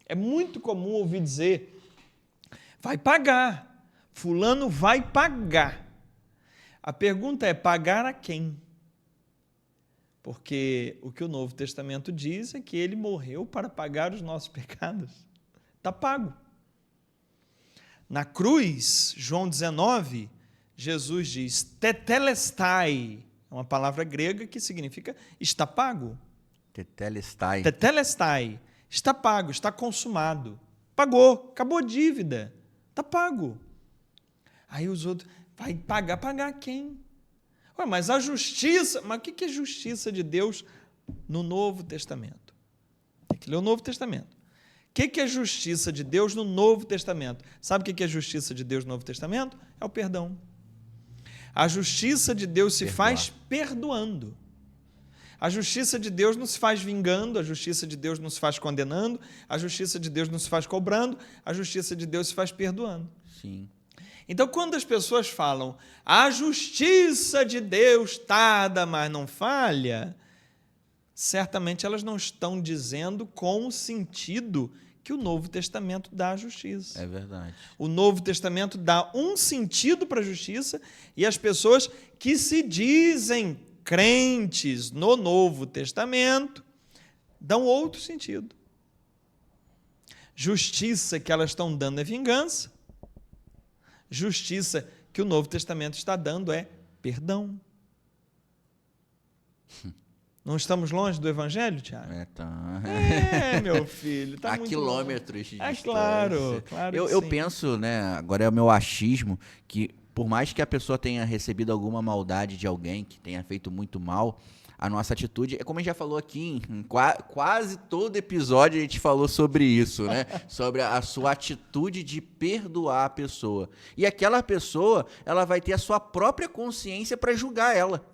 É muito comum ouvir dizer, vai pagar, fulano vai pagar. A pergunta é, pagar a quem? Porque o que o Novo Testamento diz é que ele morreu para pagar os nossos pecados. Está pago. Na cruz, João 19, Jesus diz, tetelestai, é uma palavra grega que significa está pago. Tetelestai. Tetelestai, está pago, está consumado. Pagou, acabou a dívida, está pago. Aí os outros, vai pagar, pagar quem? Ué, mas a justiça, mas o que é justiça de Deus no Novo Testamento? Tem que ler o Novo Testamento. O que é justiça de Deus no Novo Testamento? Sabe o que é justiça de Deus no Novo Testamento? É o perdão. A justiça de Deus se faz perdoando. A justiça de Deus não se faz vingando, a justiça de Deus não se faz condenando, a justiça de Deus não se faz cobrando, a justiça de Deus se faz perdoando. Sim. Então, quando as pessoas falam a justiça de Deus tarda, mas não falha, certamente elas não estão dizendo com o sentido que o Novo Testamento dá à justiça. É verdade. O Novo Testamento dá um sentido para a justiça e as pessoas que se dizem crentes no Novo Testamento dão outro sentido. Justiça que elas estão dando é vingança. Justiça que o Novo Testamento está dando é perdão. Não estamos longe do Evangelho, Tiago? Meu filho. Tá há muito quilômetros de distância. Claro eu penso, né, agora é o meu achismo, que por mais que a pessoa tenha recebido alguma maldade de alguém, que tenha feito muito mal, a nossa atitude, é como a gente já falou aqui, em quase todo episódio a gente falou sobre isso, né? Sobre a sua atitude de perdoar a pessoa. E aquela pessoa, ela vai ter a sua própria consciência para julgar ela.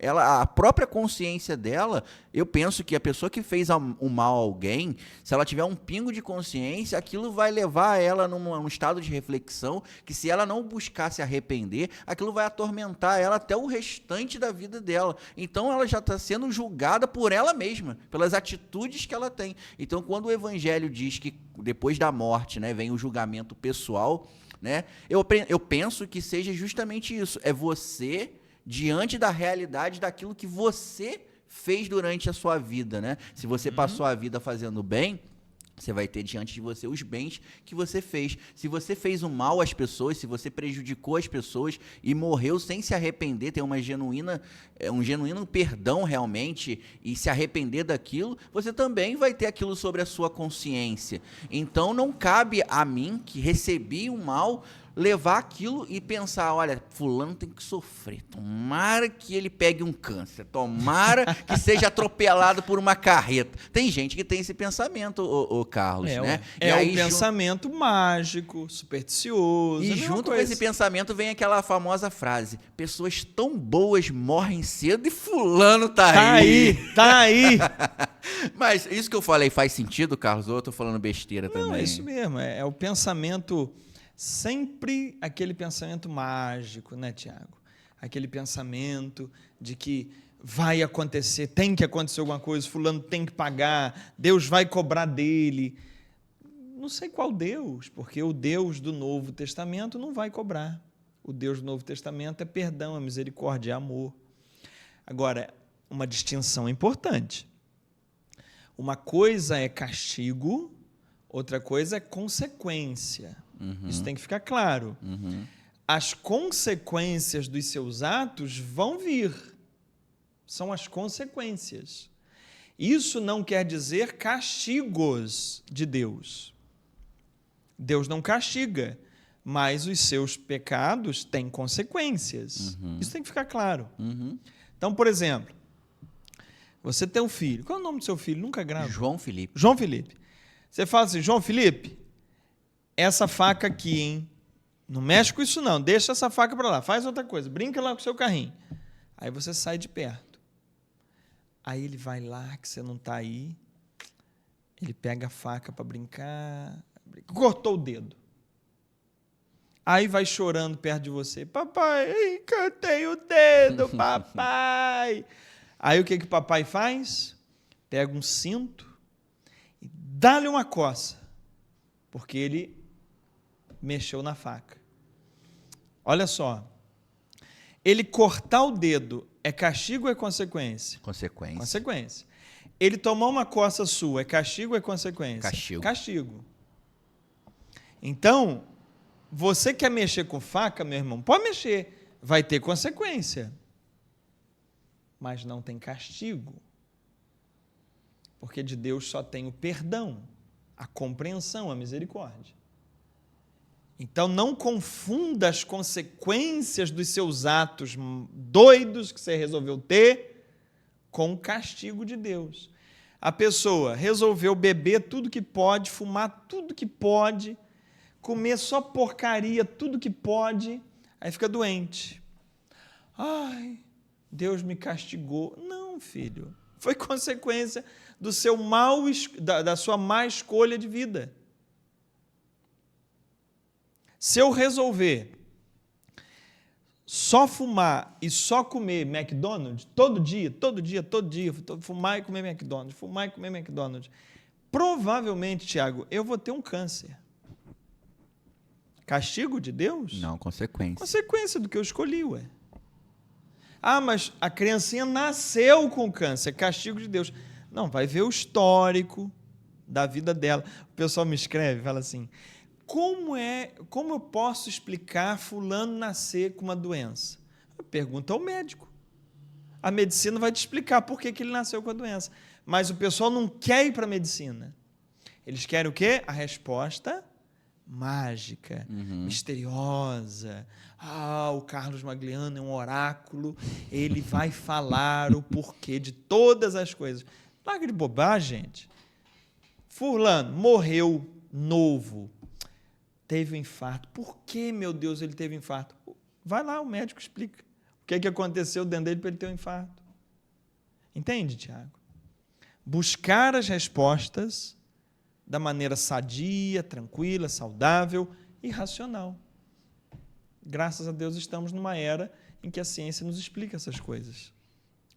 A própria consciência dela, eu penso que a pessoa que fez um mal a alguém, se ela tiver um pingo de consciência, aquilo vai levar ela num estado de reflexão, que se ela não buscar se arrepender, aquilo vai atormentar ela até o restante da vida dela. Então ela já está sendo julgada por ela mesma, pelas atitudes que ela tem. Então, quando o Evangelho diz que depois da morte, né, vem o julgamento pessoal, né, eu penso que seja justamente isso. É você, diante da realidade daquilo que você fez durante a sua vida, né? Se você passou a vida fazendo bem, você vai ter diante de você os bens que você fez. Se você fez um mal às pessoas, se você prejudicou as pessoas e morreu sem se arrepender, ter um genuíno perdão realmente e se arrepender daquilo, você também vai ter aquilo sobre a sua consciência. Então não cabe a mim, que recebi um mal, levar aquilo e pensar, olha, fulano tem que sofrer, tomara que ele pegue um câncer, tomara que seja atropelado por uma carreta. Tem gente que tem esse pensamento, o Carlos, né? É o pensamento mágico, supersticioso. E junto com esse pensamento vem aquela famosa frase, pessoas tão boas morrem cedo e fulano tá aí. Tá aí. Mas isso que eu falei faz sentido, Carlos? Ou eu tô falando besteira também? Não, é isso mesmo, é o pensamento... Sempre aquele pensamento mágico, né, Tiago? Aquele pensamento de que vai acontecer, tem que acontecer alguma coisa, fulano tem que pagar, Deus vai cobrar dele. Não sei qual Deus, porque o Deus do Novo Testamento não vai cobrar. O Deus do Novo Testamento é perdão, é misericórdia, é amor. Agora, uma distinção importante. Uma coisa é castigo, outra coisa é consequência. Isso tem que ficar claro. As consequências dos seus atos vão vir. São as consequências. Isso não quer dizer castigos de Deus. Deus não castiga, mas os seus pecados têm consequências. Isso tem que ficar claro. Então, por exemplo, você tem um filho. Qual é o nome do seu filho? Nunca gravo. João Felipe. João Felipe. Você fala assim, João Felipe, essa faca aqui, hein? Não mexe com isso não, deixa essa faca para lá, faz outra coisa, brinca lá com o seu carrinho. Aí você sai de perto. Aí ele vai lá, que você não está aí, ele pega a faca para brincar, cortou o dedo. Aí vai chorando perto de você. Papai, cortei o dedo, papai. Aí o que o papai faz? Pega um cinto e dá-lhe uma coça, porque ele mexeu na faca. Olha só, ele cortar o dedo é castigo ou é consequência? Consequência. Consequência. Ele tomar uma coça sua é castigo ou é consequência? Castigo. Castigo. Então, você quer mexer com faca, meu irmão? Pode mexer, vai ter consequência. Mas não tem castigo. Porque de Deus só tem o perdão, a compreensão, a misericórdia. Então, não confunda as consequências dos seus atos doidos que você resolveu ter com o castigo de Deus. A pessoa resolveu beber tudo que pode, fumar tudo que pode, comer só porcaria, tudo que pode, aí fica doente. Ai, Deus me castigou. Não, filho. Foi consequência do seu da sua má escolha de vida. Se eu resolver só fumar e só comer McDonald's todo dia, fumar e comer McDonald's, provavelmente, Tiago, eu vou ter um câncer. Castigo de Deus? Não, consequência. Consequência do que eu escolhi, ué. Ah, mas a criancinha nasceu com câncer, castigo de Deus. Não, vai ver o histórico da vida dela. O pessoal me escreve, fala assim, como eu posso explicar fulano nascer com uma doença? Pergunta ao médico. A medicina vai te explicar por que ele nasceu com a doença. Mas o pessoal não quer ir para a medicina. Eles querem o quê? A resposta mágica, misteriosa. Ah, o Carlos Magliano é um oráculo, ele vai falar o porquê de todas as coisas. Larga de bobagem, gente. Fulano morreu novo, teve um infarto. Por que, meu Deus, ele teve infarto? Vai lá, o médico explica o que aconteceu dentro dele para ele ter um infarto. Entende, Tiago? Buscar as respostas da maneira sadia, tranquila, saudável e racional. Graças a Deus estamos numa era em que a ciência nos explica essas coisas.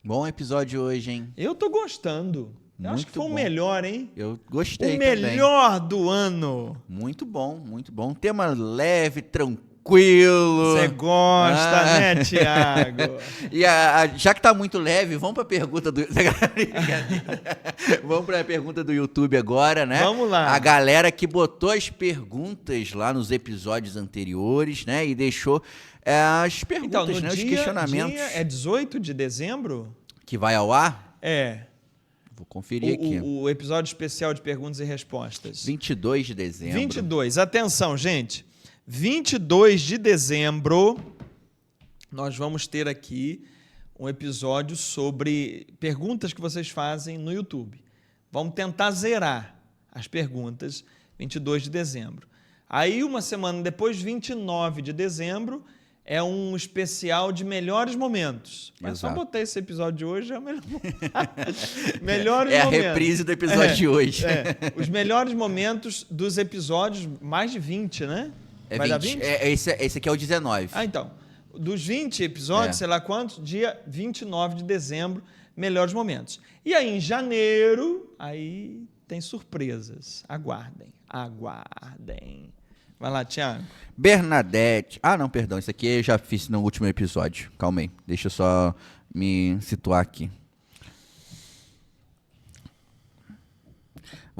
Bom episódio hoje, hein? Eu estou gostando. Eu acho que foi o melhor, hein? Eu gostei também. O melhor do ano. Muito bom, muito bom. Tema leve, tranquilo. Você gosta, né, Tiago? E já que tá muito leve, vamos para a pergunta do... Vamos para a pergunta do YouTube agora, né? Vamos lá. A galera que botou as perguntas lá nos episódios anteriores, né? E deixou as perguntas, então, né? Os questionamentos. Dia é 18 de dezembro? Que vai ao ar? É. Vou conferir aqui. O episódio especial de perguntas e respostas. 22 de dezembro. 22. Atenção, gente. 22 de dezembro, nós vamos ter aqui um episódio sobre perguntas que vocês fazem no YouTube. Vamos tentar zerar as perguntas 22 de dezembro. Aí, uma semana depois, 29 de dezembro, é um especial de melhores momentos. Mas só botar esse episódio de hoje é o melhor momento. Melhores momentos. É a reprise do episódio de hoje. Os melhores momentos dos episódios, mais de 20, né? Vai 20. Dar 20? Esse aqui é o 19. Ah, então. Dos 20 episódios, sei lá quantos, dia 29 de dezembro, melhores momentos. E aí, em janeiro, aí tem surpresas. Aguardem. Vai lá, Tiago. Bernadette. Ah, não, perdão. Isso aqui eu já fiz no último episódio. Calma aí. Deixa eu só me situar aqui.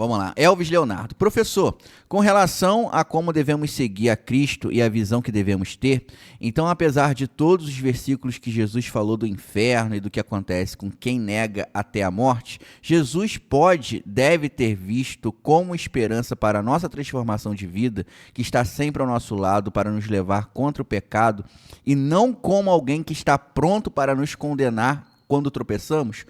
Vamos lá. Elvis Leonardo. Professor, com relação a como devemos seguir a Cristo e a visão que devemos ter, então, apesar de todos os versículos que Jesus falou do inferno e do que acontece com quem nega até a morte, Jesus deve ter visto como esperança para a nossa transformação de vida, que está sempre ao nosso lado para nos levar contra o pecado, e não como alguém que está pronto para nos condenar quando tropeçamos?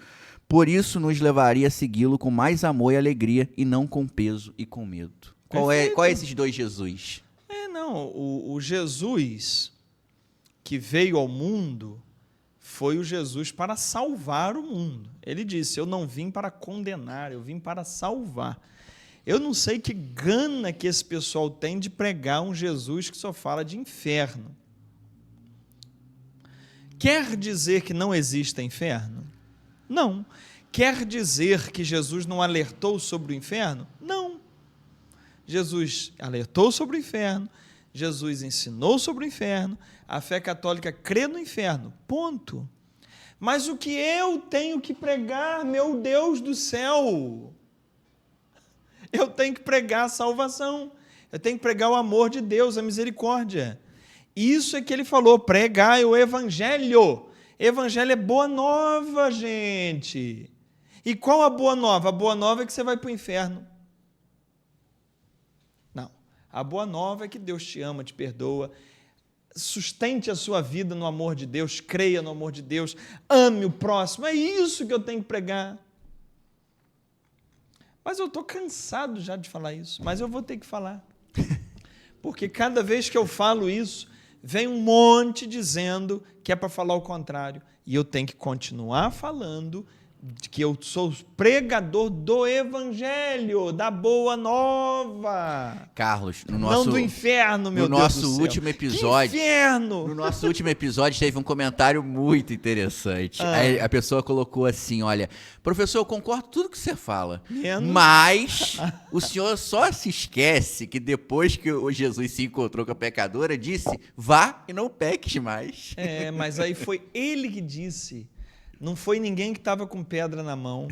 Por isso, nos levaria a segui-lo com mais amor e alegria, e não com peso e com medo. Qual é esses dois Jesus? O Jesus que veio ao mundo foi o Jesus para salvar o mundo. Ele disse, eu não vim para condenar, eu vim para salvar. Eu não sei que gana que esse pessoal tem de pregar um Jesus que só fala de inferno. Quer dizer que não existe inferno? Não. Quer dizer que Jesus não alertou sobre o inferno? Não. Jesus alertou sobre o inferno, Jesus ensinou sobre o inferno, a fé católica crê no inferno, ponto. Mas o que eu tenho que pregar, meu Deus do céu? Eu tenho que pregar a salvação, eu tenho que pregar o amor de Deus, a misericórdia. Isso é que ele falou, pregai o evangelho. Evangelho é boa nova, gente. E qual a boa nova? A boa nova é que você vai para o inferno. Não. A boa nova é que Deus te ama, te perdoa, sustente a sua vida no amor de Deus, creia no amor de Deus, ame o próximo. É isso que eu tenho que pregar. Mas eu estou cansado já de falar isso, mas eu vou ter que falar. Porque cada vez que eu falo isso, vem um monte dizendo que é para falar o contrário. E eu tenho que continuar falando que eu sou pregador do evangelho, da boa nova. Carlos, não do inferno, meu Deus do céu. No nosso último episódio, que inferno! No nosso último episódio teve um comentário muito interessante. Aí a pessoa colocou assim, olha, professor, eu concordo com tudo que você fala, mas o senhor só se esquece que depois que o Jesus se encontrou com a pecadora, disse, vá e não peques mais. Mas aí foi ele que disse. Não foi ninguém que estava com pedra na mão.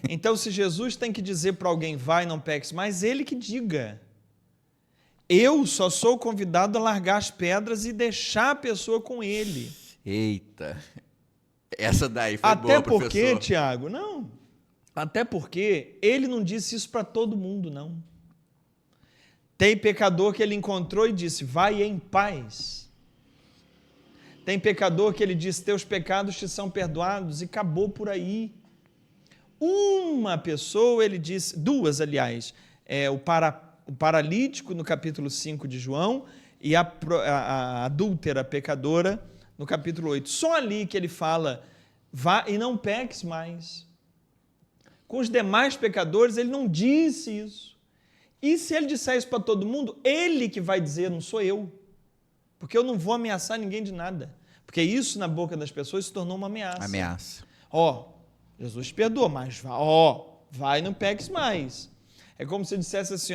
Então, se Jesus tem que dizer para alguém, vai, não peques mais, ele que diga. Eu só sou convidado a largar as pedras e deixar a pessoa com ele. Eita, essa daí foi boa, professor. Até porque, Tiago, não. Até porque ele não disse isso para todo mundo, não. Tem pecador que ele encontrou e disse, vai em paz. Tem pecador que ele diz, teus pecados te são perdoados, e acabou por aí. Uma pessoa, ele disse, duas, aliás, o paralítico no capítulo 5 de João e a adúltera pecadora no capítulo 8. Só ali que ele fala, vá e não peques mais. Com os demais pecadores, ele não disse isso. E se ele disser isso para todo mundo, ele que vai dizer, não sou eu. Porque eu não vou ameaçar ninguém de nada. Porque isso na boca das pessoas se tornou uma ameaça. Ameaça. Jesus te perdoa, mas vai e não peques mais. É como se dissesse assim,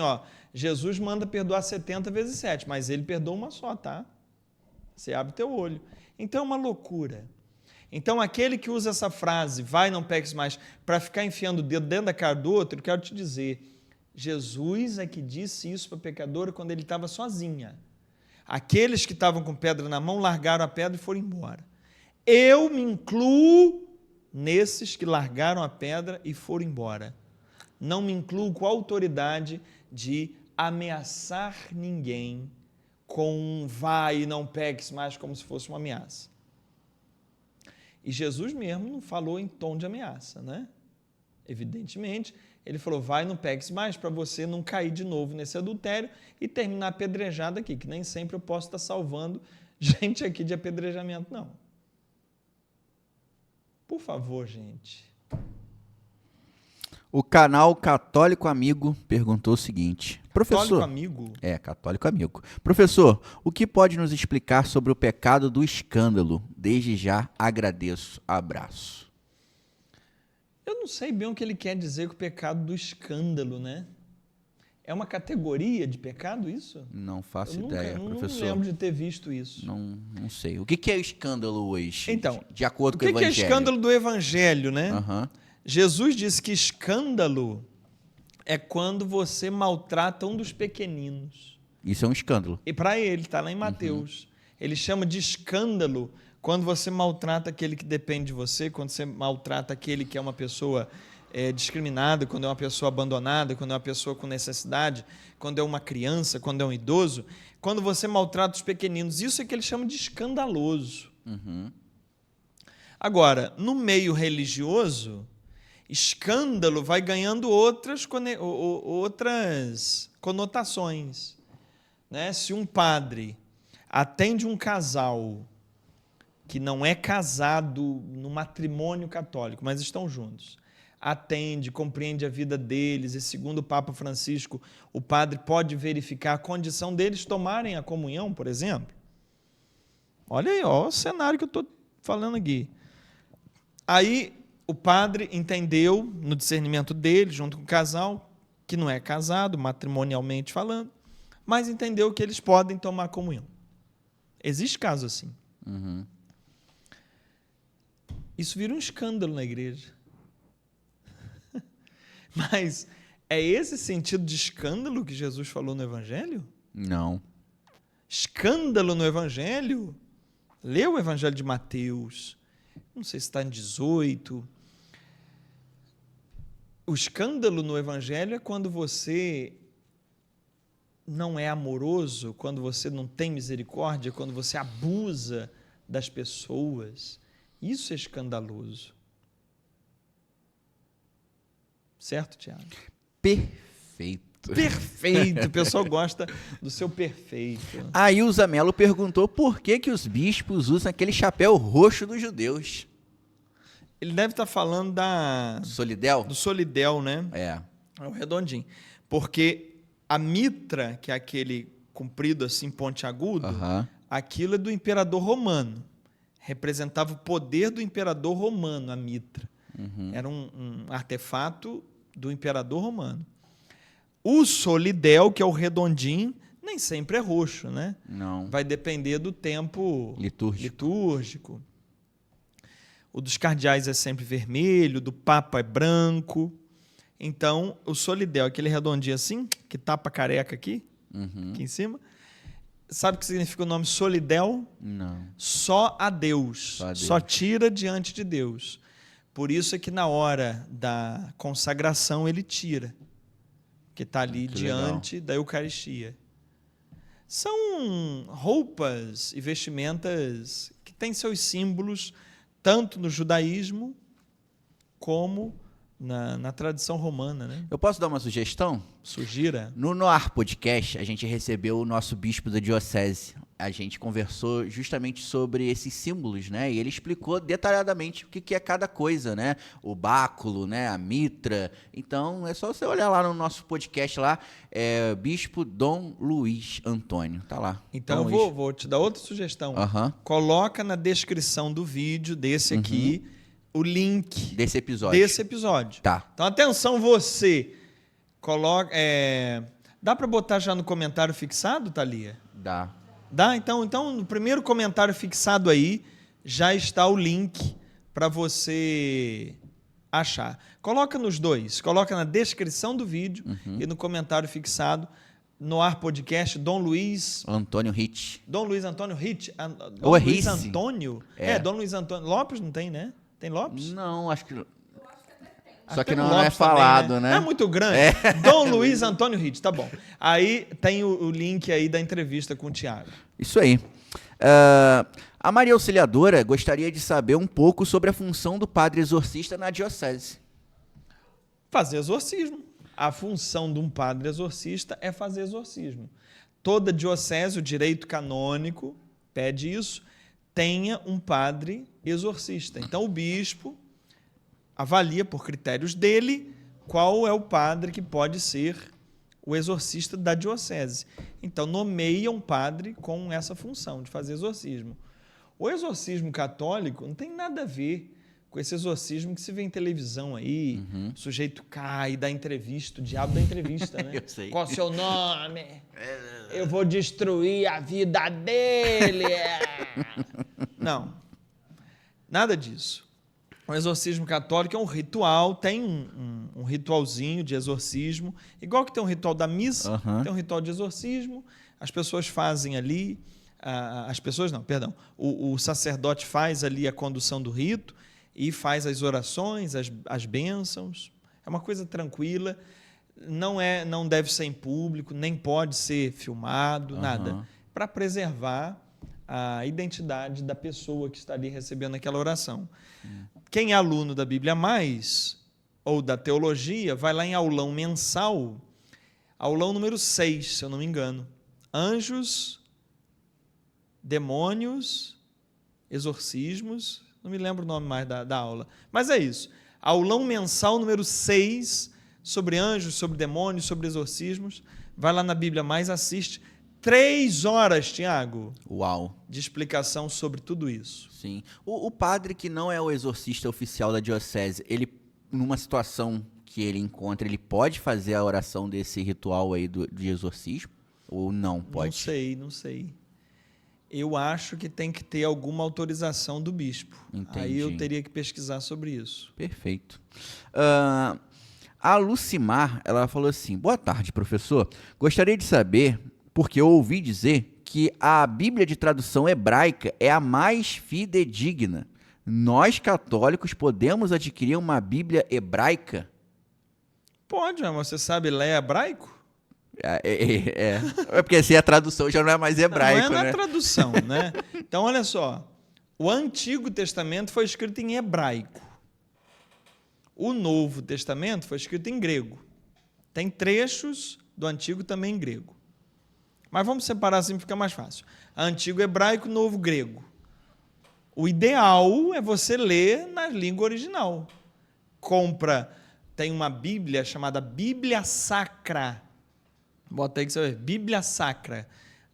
Jesus manda perdoar 70 vezes 7, mas ele perdoa uma só, tá? Você abre teu olho. Então é uma loucura. Então aquele que usa essa frase, vai e não peques mais, para ficar enfiando o dedo dentro da cara do outro, eu quero te dizer, Jesus é que disse isso para a pecadora quando ele estava sozinha. Aqueles que estavam com pedra na mão largaram a pedra e foram embora. Eu me incluo nesses que largaram a pedra e foram embora. Não me incluo com a autoridade de ameaçar ninguém com um vai e não peques mais, como se fosse uma ameaça. E Jesus mesmo não falou em tom de ameaça, né? Evidentemente, ele falou, vai e não peques mais, para você não cair de novo nesse adultério e terminar apedrejado aqui, que nem sempre eu posso estar salvando gente aqui de apedrejamento, não. Por favor, gente. O canal Católico Amigo perguntou o seguinte. Professor, Católico Amigo? Católico Amigo. Professor, o que pode nos explicar sobre o pecado do escândalo? Desde já agradeço. Abraço. Eu não sei bem o que ele quer dizer com o pecado do escândalo, né? É uma categoria de pecado isso? Não faço ideia, professor. Não lembro de ter visto isso. Não sei. O que é escândalo hoje? Então, de acordo com o Evangelho. O que é escândalo do Evangelho, né? Uhum. Jesus disse que escândalo é quando você maltrata um dos pequeninos. Isso é um escândalo. E para ele, está lá em Mateus. Ele chama de escândalo quando você maltrata aquele que depende de você, quando você maltrata aquele que é uma pessoa discriminada, quando é uma pessoa abandonada, quando é uma pessoa com necessidade, quando é uma criança, quando é um idoso. Quando você maltrata os pequeninos, isso é que ele chama de escandaloso. Agora, no meio religioso, escândalo vai ganhando outras conotações. Né? Se um padre atende um casal que não é casado no matrimônio católico, mas estão juntos, atende, compreende a vida deles, e segundo o Papa Francisco, o padre pode verificar a condição deles tomarem a comunhão, por exemplo. Olha aí, ó, o cenário que eu estou falando aqui. Aí o padre entendeu, no discernimento dele, junto com o casal, que não é casado, matrimonialmente falando, mas entendeu que eles podem tomar comunhão. Existe caso assim. Isso vira um escândalo na igreja. Mas é esse sentido de escândalo que Jesus falou no Evangelho? Não. Escândalo no Evangelho? Lê o Evangelho de Mateus. Não sei se está em 18. O escândalo no Evangelho é quando você não é amoroso, quando você não tem misericórdia, quando você abusa das pessoas. Isso é escandaloso. Certo, Tiago? Perfeito. Perfeito. O pessoal gosta do seu perfeito. A Ilza Mello perguntou por que os bispos usam aquele chapéu roxo dos judeus. Ele deve estar falando do solidel, né? É o redondinho. Porque a mitra, que é aquele comprido assim, pontiagudo, aquilo é do imperador romano. Representava o poder do imperador romano, a mitra. Era um artefato do imperador romano. O solidel, que é o redondinho, nem sempre é roxo, né? Não. Vai depender do tempo litúrgico. O dos cardeais é sempre vermelho, do papa é branco. Então, o solidel, aquele redondinho assim, que tapa a careca aqui em cima. Sabe o que significa o nome solidel? Não. Só a Deus. Só tira diante de Deus. Por isso é que na hora da consagração ele tira, que está ali diante da Eucaristia. São roupas e vestimentas que têm seus símbolos, tanto no judaísmo como na tradição romana. Né? Eu posso dar uma sugestão? Sugira. No Noar Podcast, a gente recebeu o nosso bispo da diocese. A gente conversou justamente sobre esses símbolos, né? E ele explicou detalhadamente o que é cada coisa, né? O báculo, né? A mitra. Então, é só você olhar lá no nosso podcast lá, Bispo Dom Luiz Antônio. Tá lá. Então, eu vou te dar outra sugestão. Coloca na descrição do vídeo desse aqui o link desse episódio. Tá. Então, atenção você. Coloca. Dá para botar já no comentário fixado, Thalia? Dá. Dá? Então, no primeiro comentário fixado aí, já está o link para você achar. Coloca nos dois. Coloca na descrição do vídeo e no comentário fixado. Noar Podcast, Dom Luiz... Antônio Ritt. Dom Luiz Antônio Ritt. Dom Luiz Antônio? Dom Luiz Antônio. Lopes não tem, né? Tem Lopes? Não, acho que... Só que não é falado, também, né? Não é muito grande. Dom Luiz Antônio Ritt, tá bom. Aí tem o link aí da entrevista com o Tiago. Isso aí. A Maria Auxiliadora gostaria de saber um pouco sobre a função do padre exorcista na diocese. Fazer exorcismo. A função de um padre exorcista é fazer exorcismo. Toda diocese, o direito canônico pede isso, tenha um padre exorcista. Então o bispo avalia por critérios dele qual é o padre que pode ser o exorcista da diocese. Então, nomeia um padre com essa função de fazer exorcismo. O exorcismo católico não tem nada a ver com esse exorcismo que se vê em televisão aí, o sujeito cai, dá entrevista, o diabo dá entrevista, né? Eu sei. Qual o seu nome? Eu vou destruir a vida dele. Não, nada disso. O exorcismo católico é um ritual, tem um ritualzinho de exorcismo, igual que tem um ritual da missa, tem um ritual de exorcismo, as pessoas fazem ali, o sacerdote faz ali a condução do rito e faz as orações, as bênçãos, é uma coisa tranquila, não deve ser em público, nem pode ser filmado, nada, para preservar a identidade da pessoa que está ali recebendo aquela oração. Quem é aluno da Bíblia Mais, ou da teologia, vai lá em aulão mensal, aulão número 6, se eu não me engano. Anjos, demônios, exorcismos, não me lembro o nome mais da aula. Mas é isso. Aulão mensal número 6, sobre anjos, sobre demônios, sobre exorcismos. Vai lá na Bíblia Mais, assiste. 3 horas, Tiago. Uau. De explicação sobre tudo isso. Sim. O padre que não é o exorcista oficial da diocese, ele, numa situação que ele encontra, ele pode fazer a oração desse ritual aí de exorcismo? Ou não pode? Não sei. Eu acho que tem que ter alguma autorização do bispo. Entendi. Aí eu teria que pesquisar sobre isso. Perfeito. A Lucimar, ela falou assim: boa tarde, professor. Gostaria de saber, porque eu ouvi dizer que a Bíblia de tradução hebraica é a mais fidedigna. Nós, católicos, podemos adquirir uma Bíblia hebraica? Pode, mas você sabe ler hebraico? É porque assim a tradução já não é mais hebraico, não é né? na tradução, né? Então, olha só. O Antigo Testamento foi escrito em hebraico. O Novo Testamento foi escrito em grego. Tem trechos do Antigo também em grego. Mas vamos separar assim para ficar mais fácil. Antigo hebraico, Novo grego. O ideal é você ler na língua original. Tem uma Bíblia chamada Bíblia Sacra. Bota aí que você vai ver. Bíblia Sacra.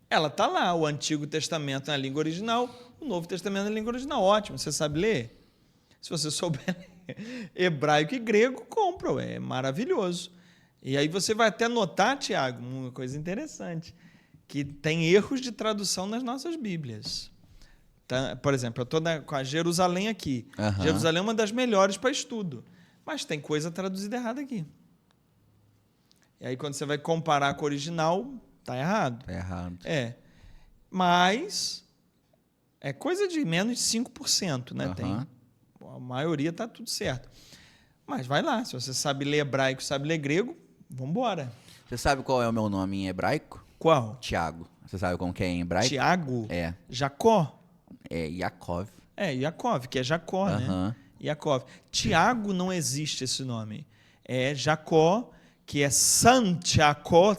Ela está lá, o Antigo Testamento na língua original, o Novo Testamento na língua original. Ótimo, você sabe ler? Se você souber ler hebraico e grego, compra, é maravilhoso. E aí você vai até notar, Tiago, uma coisa interessante, que tem erros de tradução nas nossas Bíblias. Então, por exemplo, eu estou com a Jerusalém aqui. Jerusalém é uma das melhores para estudo, mas tem coisa traduzida errada aqui. E aí, quando você vai comparar com o original, está errado. É errado. Mas é coisa de menos de 5%, né? A maioria está tudo certo. Mas vai lá, se você sabe ler hebraico, sabe ler grego, vamos embora. Você sabe qual é o meu nome em hebraico? Qual? Tiago. Você sabe como que é em hebraico? Tiago? É. Jacó? É Yaakov. Yaakov, que é Jacó, né? Yaakov. Tiago não existe esse nome. É Jacó, que é São Jacó,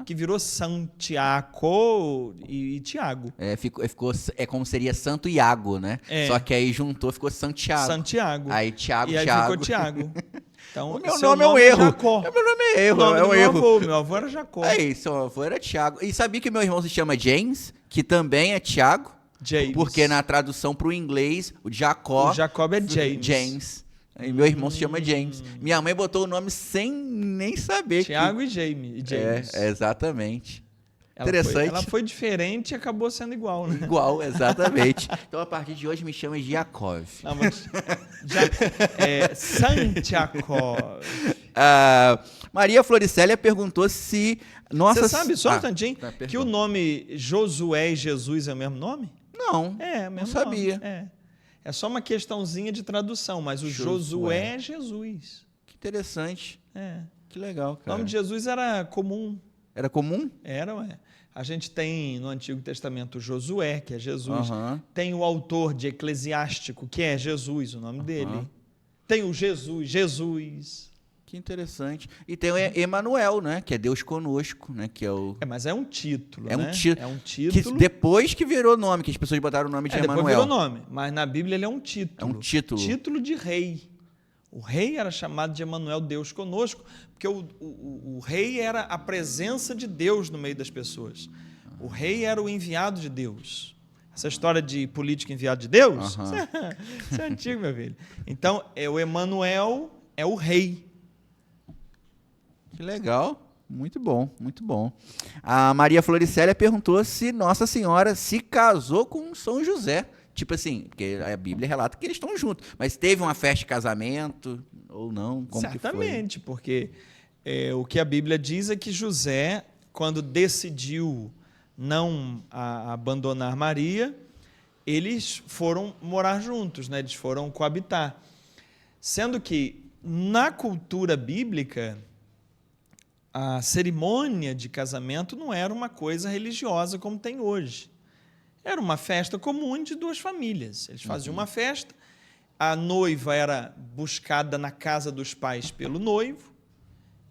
que virou Santiago e Tiago. É como seria Santo Iago, né? Só que aí juntou, ficou Santiago. Aí Tiago, e aí ficou Tiago. Então, o meu nome é um erro. Jacó. O meu nome é um erro. Meu avô era Jacó. Aí, seu avô era Tiago. E sabia que meu irmão se chama James, que também é Tiago? James. Porque na tradução para o inglês, o Jacob é James. James. E meu irmão se chama James. Minha mãe botou o nome sem nem saber. Tiago e James. Exatamente. Interessante. Ela foi diferente e acabou sendo igual, né? Igual, exatamente. Então, a partir de hoje, me chama de Yaakov. Não, mas Santiago. Maria Floricélia perguntou se... Você sabe, só um instantinho, que o nome Josué e Jesus é o mesmo nome? Não, não sabia. É só uma questãozinha de tradução, mas o Josué é Jesus. Que interessante. Que legal, cara. O nome de Jesus era comum. Era comum? Era, A gente tem no Antigo Testamento Josué, que é Jesus. Tem o autor de Eclesiástico, que é Jesus, o nome dele. Tem o Jesus. Que interessante. E tem o Emanuel, né? Que é Deus conosco, né? Que é o... mas é um título, né? É um título. Que depois que virou nome, que as pessoas botaram o nome de Emanuel. Depois virou nome, mas na Bíblia ele é um título. É um título. Título de rei. O rei era chamado de Emanuel, Deus conosco, porque o rei era a presença de Deus no meio das pessoas. O rei era o enviado de Deus. Essa história de político enviado de Deus, isso é antigo, meu filho. Então, o Emanuel é o rei. Que legal. Muito bom, muito bom. A Maria Floricélia perguntou se Nossa Senhora se casou com São José. Tipo assim, porque a Bíblia relata que eles estão juntos. Mas teve uma festa de casamento ou não? Como Certamente, que foi? porque o que a Bíblia diz é que José, quando decidiu não abandonar Maria, eles foram morar juntos, né? Eles foram coabitar. Sendo que, na cultura bíblica, a cerimônia de casamento não era uma coisa religiosa como tem hoje. Era uma festa comum de duas famílias. Eles faziam uma festa, a noiva era buscada na casa dos pais pelo noivo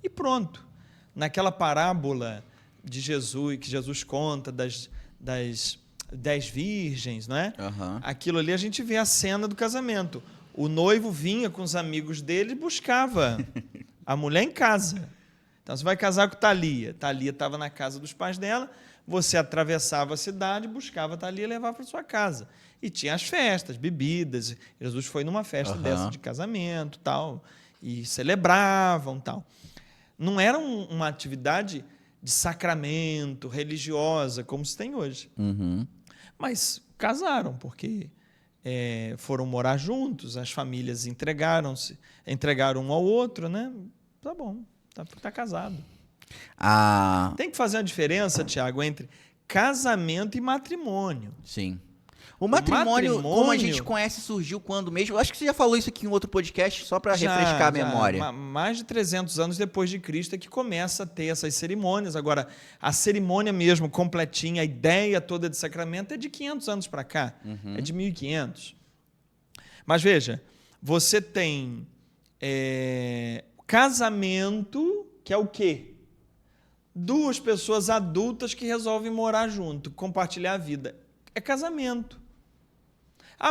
e pronto. Naquela parábola de Jesus, que Jesus conta das 10 virgens, não é? Uhum. Aquilo ali a gente vê a cena do casamento. O noivo vinha com os amigos dele e buscava a mulher em casa. Então, você vai casar com Thalia. Thalia estava na casa dos pais dela, você atravessava a cidade, buscava a Thalia e levava para sua casa. E tinha as festas, bebidas. Jesus foi numa festa dessa de casamento, tal, e celebravam, tal. Não era uma atividade de sacramento, religiosa, como se tem hoje. Uhum. Mas casaram, porque foram morar juntos, as famílias entregaram um ao outro, né? Tá bom, tá casado. Tem que fazer uma diferença, Tiago, entre casamento e matrimônio. Sim. O matrimônio, como a gente conhece, surgiu quando mesmo? Eu acho que você já falou isso aqui em outro podcast, só para refrescar a memória. Mais de 300 anos depois de Cristo é que começa a ter essas cerimônias. Agora, a cerimônia mesmo, completinha, a ideia toda de sacramento é de 500 anos para cá. É de 1500. Mas veja, você tem casamento, que é o quê? Duas pessoas adultas que resolvem morar junto, compartilhar a vida. É casamento.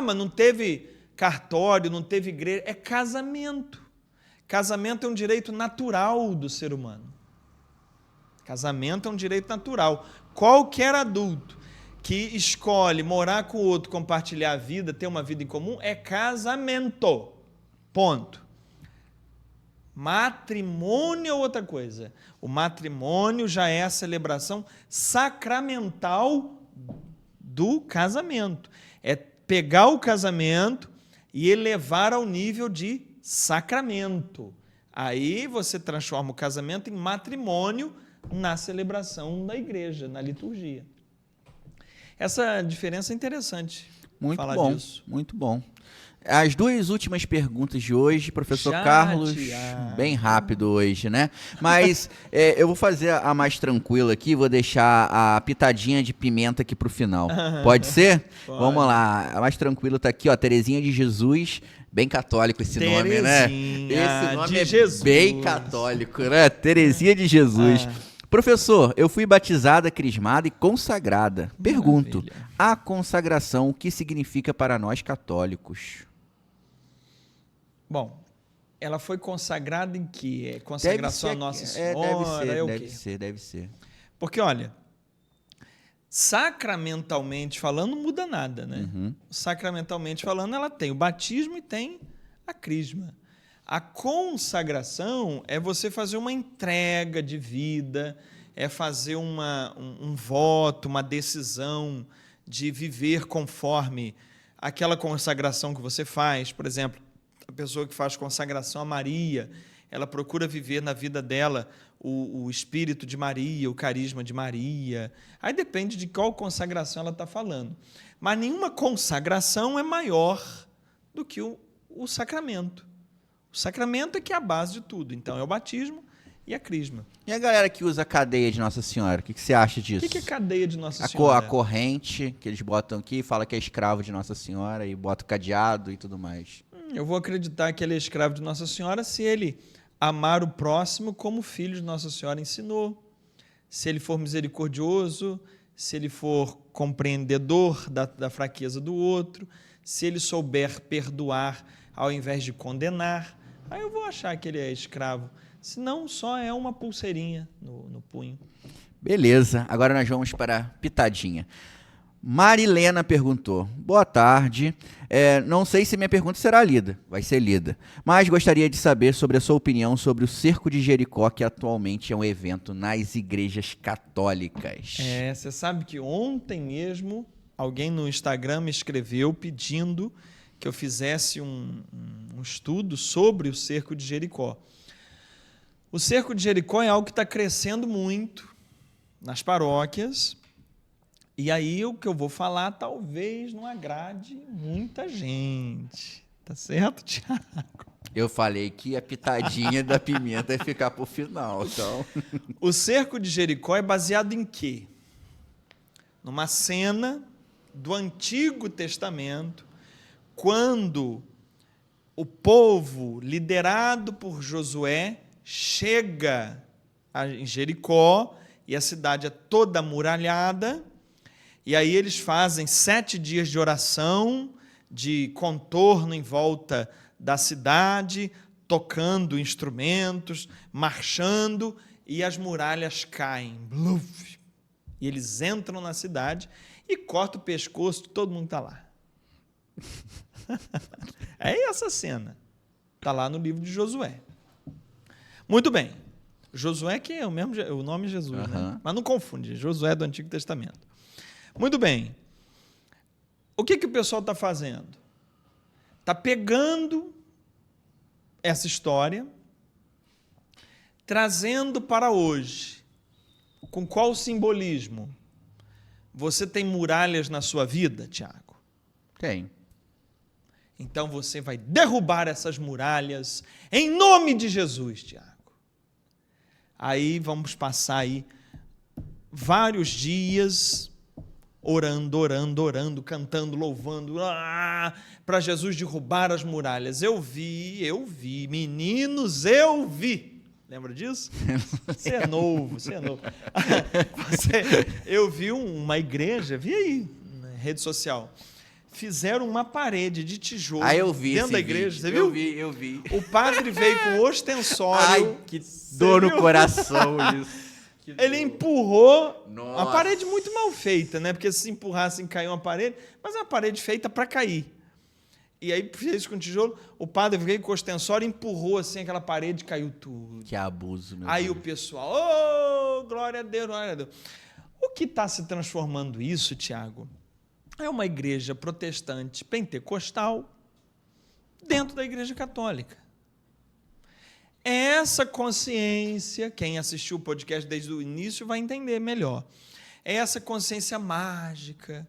Mas não teve cartório, não teve igreja. É casamento. Casamento é um direito natural do ser humano. Casamento é um direito natural. Qualquer adulto que escolhe morar com o outro, compartilhar a vida, ter uma vida em comum, é casamento. Ponto. Matrimônio é outra coisa. O matrimônio já é a celebração sacramental do casamento. É pegar o casamento e elevar ao nível de sacramento. Aí você transforma o casamento em matrimônio na celebração da igreja, na liturgia. Essa diferença é interessante. Muito falar bom, disso. Muito bom. As duas últimas perguntas de hoje, professor Carlos, bem rápido hoje, né? Mas eu vou fazer a mais tranquila aqui, vou deixar a pitadinha de pimenta aqui para o final. Pode ser? Pode. Vamos lá, a mais tranquila está aqui, ó, Terezinha de Jesus, bem católico esse nome, né? Esse nome é Jesus. Bem católico, né? Terezinha de Jesus. Professor, eu fui batizada, crismada e consagrada. Pergunto, Maravilha. A consagração, o que significa para nós católicos? Bom, ela foi consagrada em que? Consagração a Nossa Senhora? Deve ser. Porque, olha, sacramentalmente falando, não muda nada, né? Sacramentalmente falando, ela tem o batismo e tem a crisma. A consagração é você fazer uma entrega de vida, é fazer um voto, uma decisão de viver conforme aquela consagração que você faz. Por exemplo, a pessoa que faz consagração a Maria, ela procura viver na vida dela o espírito de Maria, o carisma de Maria. Aí depende de qual consagração ela está falando. Mas nenhuma consagração é maior do que o sacramento. O sacramento é que é a base de tudo. Então, é o batismo e a crisma. E a galera que usa a cadeia de Nossa Senhora, o que você acha disso? O que é cadeia de Nossa Senhora? A corrente que eles botam aqui, fala que é escravo de Nossa Senhora e bota o cadeado e tudo mais. Eu vou acreditar que ele é escravo de Nossa Senhora se ele amar o próximo como o filho de Nossa Senhora ensinou, se ele for misericordioso, se ele for compreendedor da fraqueza do outro, se ele souber perdoar ao invés de condenar. Aí eu vou achar que ele é escravo. Senão, só é uma pulseirinha no punho. Beleza, agora nós vamos para a pitadinha. Marilena perguntou, boa tarde, não sei se minha pergunta será lida, vai ser lida, mas gostaria de saber sobre a sua opinião sobre o Cerco de Jericó, que atualmente é um evento nas igrejas católicas. Você sabe que ontem mesmo alguém no Instagram me escreveu pedindo que eu fizesse um estudo sobre o cerco de Jericó. O cerco de Jericó é algo que está crescendo muito nas paróquias, e aí o que eu vou falar talvez não agrade muita gente. Tá certo, Tiago? Eu falei que a pitadinha da pimenta ia ficar pro final, então... O cerco de Jericó é baseado em quê? Numa cena do Antigo Testamento, quando o povo, liderado por Josué, chega em Jericó, e a cidade é toda amuralhada, e aí eles fazem 7 dias de oração, de contorno em volta da cidade, tocando instrumentos, marchando, e as muralhas caem. Bluf! E eles entram na cidade e cortam o pescoço, todo mundo está lá. É essa cena. Está lá no livro de Josué. Muito bem. Josué que é o nome de Jesus, né? Mas não confunde, Josué do Antigo Testamento. Muito bem. O que o pessoal está fazendo? Está pegando essa história, trazendo para hoje. Com qual simbolismo? Você tem muralhas na sua vida, Tiago? Tem. Então você vai derrubar essas muralhas em nome de Jesus, Tiago. Aí vamos passar aí vários dias orando, cantando, louvando, para Jesus derrubar as muralhas. Eu vi, meninos, eu vi. Lembra disso? Você é novo. Eu vi uma igreja, vi aí, na rede social, fizeram uma parede de tijolo dentro da igreja. Você viu? Eu vi. O padre veio com o ostensório. Ai, que dor no coração isso. Ele empurrou. Nossa. Uma parede muito mal feita, né? Porque se empurrassem, caiu uma parede, mas é uma parede feita para cair. E aí fez com tijolo, o padre veio com o ostensório, empurrou assim aquela parede, caiu tudo. Que abuso, meu Aí Deus. o pessoal, glória a Deus, glória a Deus. O que está se transformando isso, Tiago, é uma igreja protestante pentecostal dentro da igreja católica. É essa consciência, quem assistiu o podcast desde o início vai entender melhor. É essa consciência mágica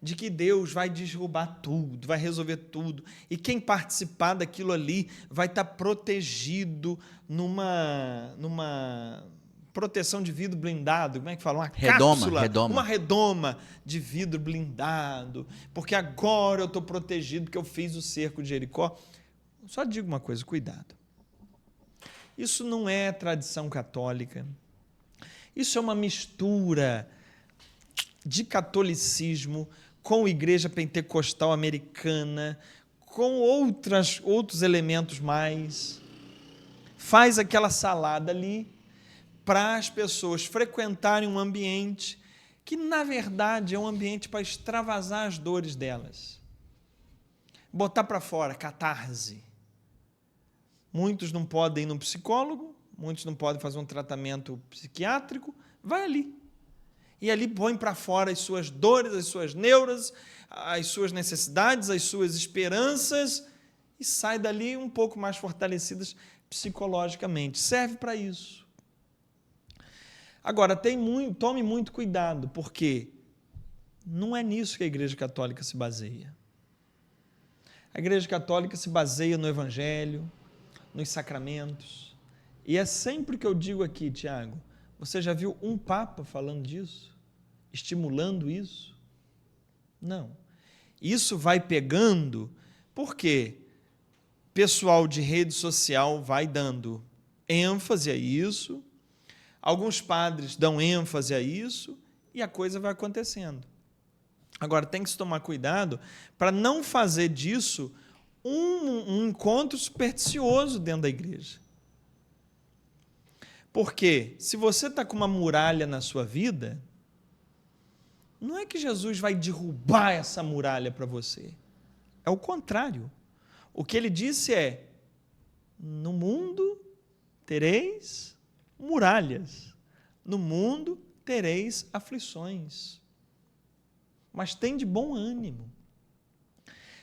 de que Deus vai derrubar tudo, vai resolver tudo, e quem participar daquilo ali vai estar protegido numa proteção de vidro blindado, como é que fala? Uma cápsula, uma redoma de vidro blindado, porque agora eu estou protegido, porque eu fiz o cerco de Jericó. Só digo uma coisa, cuidado. Isso não é tradição católica, isso é uma mistura de catolicismo com igreja pentecostal americana, com outros elementos mais. Faz aquela salada ali para as pessoas frequentarem um ambiente que, na verdade, é um ambiente para extravasar as dores delas. Botar para fora, catarse. Muitos não podem ir no psicólogo, muitos não podem fazer um tratamento psiquiátrico, vai ali. E ali põe para fora as suas dores, as suas neuras, as suas necessidades, as suas esperanças, e sai dali um pouco mais fortalecidas psicologicamente. Serve para isso. Agora, tome muito cuidado, porque não é nisso que a Igreja Católica se baseia. A Igreja Católica se baseia no Evangelho, nos sacramentos. E é sempre que eu digo aqui, Tiago, você já viu um Papa falando disso? Estimulando isso? Não. Isso vai pegando porque pessoal de rede social vai dando ênfase a isso, alguns padres dão ênfase a isso e a coisa vai acontecendo. Agora, tem que se tomar cuidado para não fazer disso um encontro supersticioso dentro da igreja. Porque se você está com uma muralha na sua vida, não é que Jesus vai derrubar essa muralha para você. É o contrário. O que ele disse é: no mundo tereis muralhas, no mundo tereis aflições. mas tem de bom ânimo.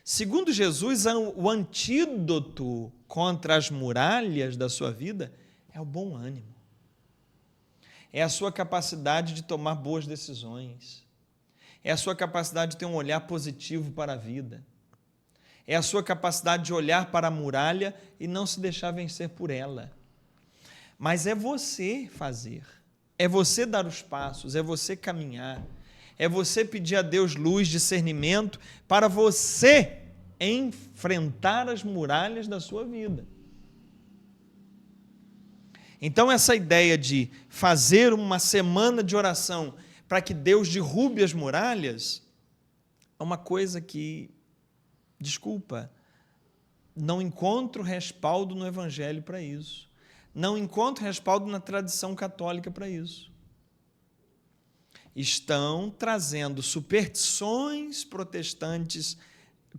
Segundo Jesus, o antídoto contra as muralhas da sua vida é o bom ânimo. É a sua capacidade de tomar boas decisões. É a sua capacidade de ter um olhar positivo para a vida. É a sua capacidade de olhar para a muralha e não se deixar vencer por ela. Mas é você fazer, é você dar os passos, é você caminhar, é você pedir a Deus luz, discernimento, para você enfrentar as muralhas da sua vida. Então, essa ideia de fazer uma semana de oração para que Deus derrube as muralhas é uma coisa que, desculpa, não encontro respaldo no Evangelho para isso. Não encontro respaldo na tradição católica para isso. Estão trazendo superstições protestantes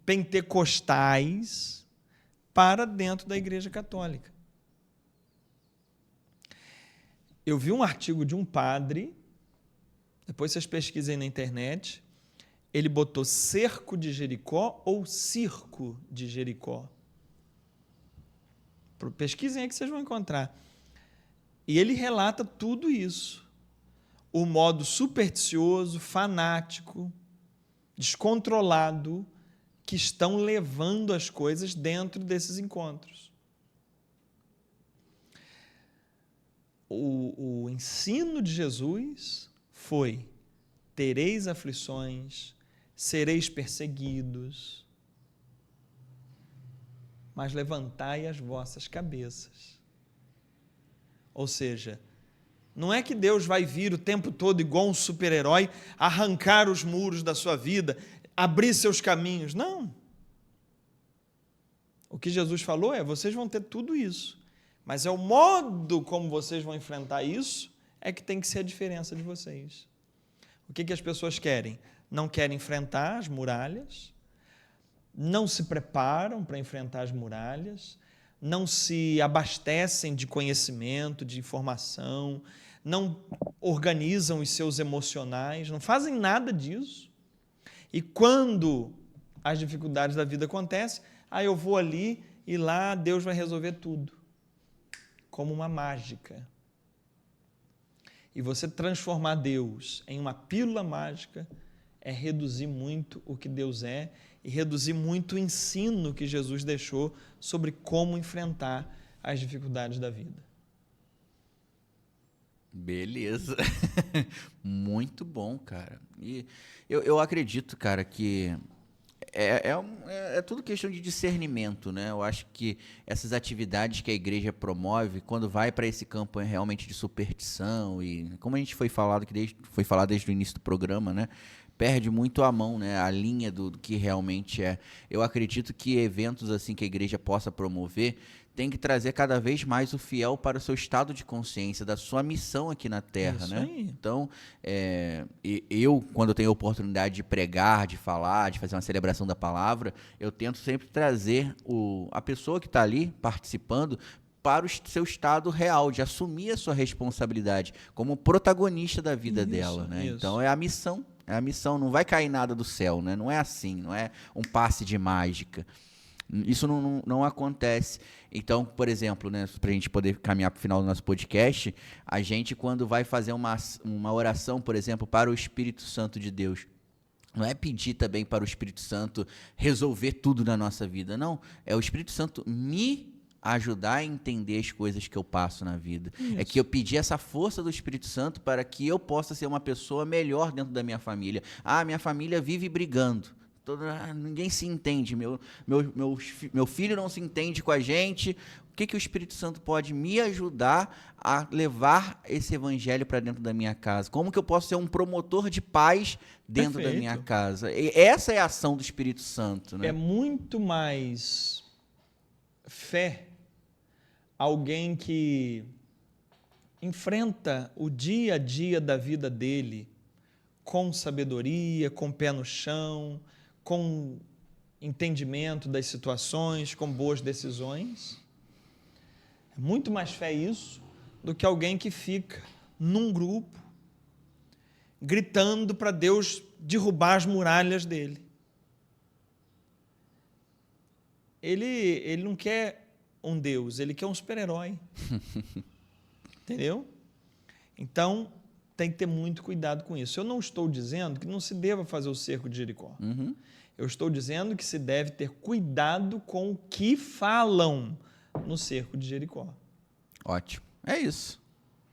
pentecostais para dentro da Igreja Católica. Eu vi um artigo de um padre, depois vocês pesquisem na internet, ele botou cerco de Jericó ou circo de Jericó. Pesquisem aí que vocês vão encontrar. E ele relata tudo isso. O modo supersticioso, fanático, descontrolado, que estão levando as coisas dentro desses encontros. O ensino de Jesus foi: tereis aflições, sereis perseguidos, mas levantai as vossas cabeças. Ou seja, não é que Deus vai vir o tempo todo igual um super-herói, arrancar os muros da sua vida, abrir seus caminhos. Não. O que Jesus falou é: vocês vão ter tudo isso, mas é o modo como vocês vão enfrentar isso é que tem que ser a diferença de vocês. O que as pessoas querem? Não querem enfrentar as muralhas, não se preparam para enfrentar as muralhas, não se abastecem de conhecimento, de informação, não organizam os seus emocionais, não fazem nada disso. E quando as dificuldades da vida acontecem, eu vou ali e lá Deus vai resolver tudo, como uma mágica. E você transformar Deus em uma pílula mágica é reduzir muito o que Deus é e reduzir muito o ensino que Jesus deixou sobre como enfrentar as dificuldades da vida. Beleza. Muito bom, cara. E eu acredito, cara, que é tudo questão de discernimento, né? Eu acho que essas atividades que a igreja promove, quando vai para esse campo realmente de superstição, e como a gente foi falado desde o início do programa, né? Perde muito a mão, né? A linha do que realmente é. Eu acredito que eventos assim que a igreja possa promover tem que trazer cada vez mais o fiel para o seu estado de consciência, da sua missão aqui na Terra, né? Aí. Então, eu, quando eu tenho a oportunidade de pregar, de falar, de fazer uma celebração da palavra, eu tento sempre trazer a pessoa que está ali participando para o seu estado real, de assumir a sua responsabilidade como protagonista da vida dela, né? Isso. Então, é a missão, não vai cair nada do céu, né? Não é assim, não é um passe de mágica. Isso não acontece. Então, por exemplo, né, para a gente poder caminhar para o final do nosso podcast, a gente, quando vai fazer uma oração, por exemplo, para o Espírito Santo de Deus, não é pedir também para o Espírito Santo resolver tudo na nossa vida, não. É o Espírito Santo me ajudar a entender as coisas que eu passo na vida. Isso. É que eu pedi essa força do Espírito Santo para que eu possa ser uma pessoa melhor dentro da minha família. Minha família vive brigando. Ninguém se entende, meu filho não se entende com a gente. O que o Espírito Santo pode me ajudar a levar esse evangelho para dentro da minha casa? Como que eu posso ser um promotor de paz dentro da minha casa? E essa é a ação do Espírito Santo, né? É muito mais fé alguém que enfrenta o dia a dia da vida dele com sabedoria, com pé no chão, com entendimento das situações, com boas decisões. É muito mais fé isso do que alguém que fica num grupo gritando para Deus derrubar as muralhas dele. Ele não quer um Deus, ele quer um super-herói. Entendeu? Então, tem que ter muito cuidado com isso. Eu não estou dizendo que não se deva fazer o cerco de Jericó. Uhum. Eu estou dizendo que se deve ter cuidado com o que falam no cerco de Jericó. Ótimo. É isso.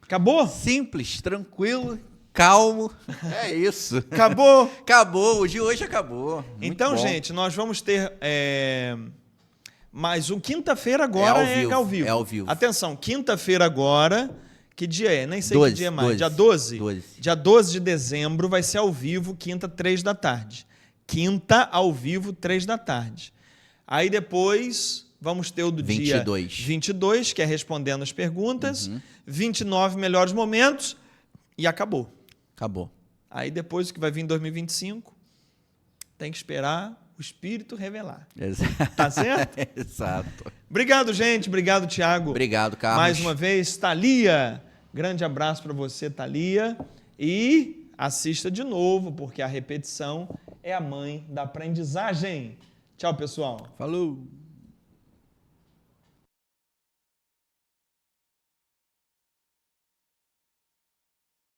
Acabou? Simples, tranquilo, calmo. É isso. Acabou? Acabou. O de hoje acabou. Muito então, bom. gente, nós vamos ter mais um quinta-feira agora ao vivo. É ao vivo. Atenção, quinta-feira agora, que dia é? Nem sei 12, que dia é mais. 12, Dia 12? 12. Dia 12 de dezembro vai ser ao vivo, quinta, 3 da tarde. Quinta, ao vivo, 3 da tarde. Aí depois vamos ter o do 22. dia 22, que é respondendo as perguntas. 29 melhores momentos e acabou. Acabou. Aí depois o que vai vir em 2025, tem que esperar o Espírito revelar. Exato. Tá certo? Exato. Obrigado, gente. Obrigado, Thiago. Obrigado, Carlos. Mais uma vez, Thalia. Grande abraço para você, Thalia. E assista de novo, porque a repetição é a mãe da aprendizagem. Tchau, pessoal. Falou.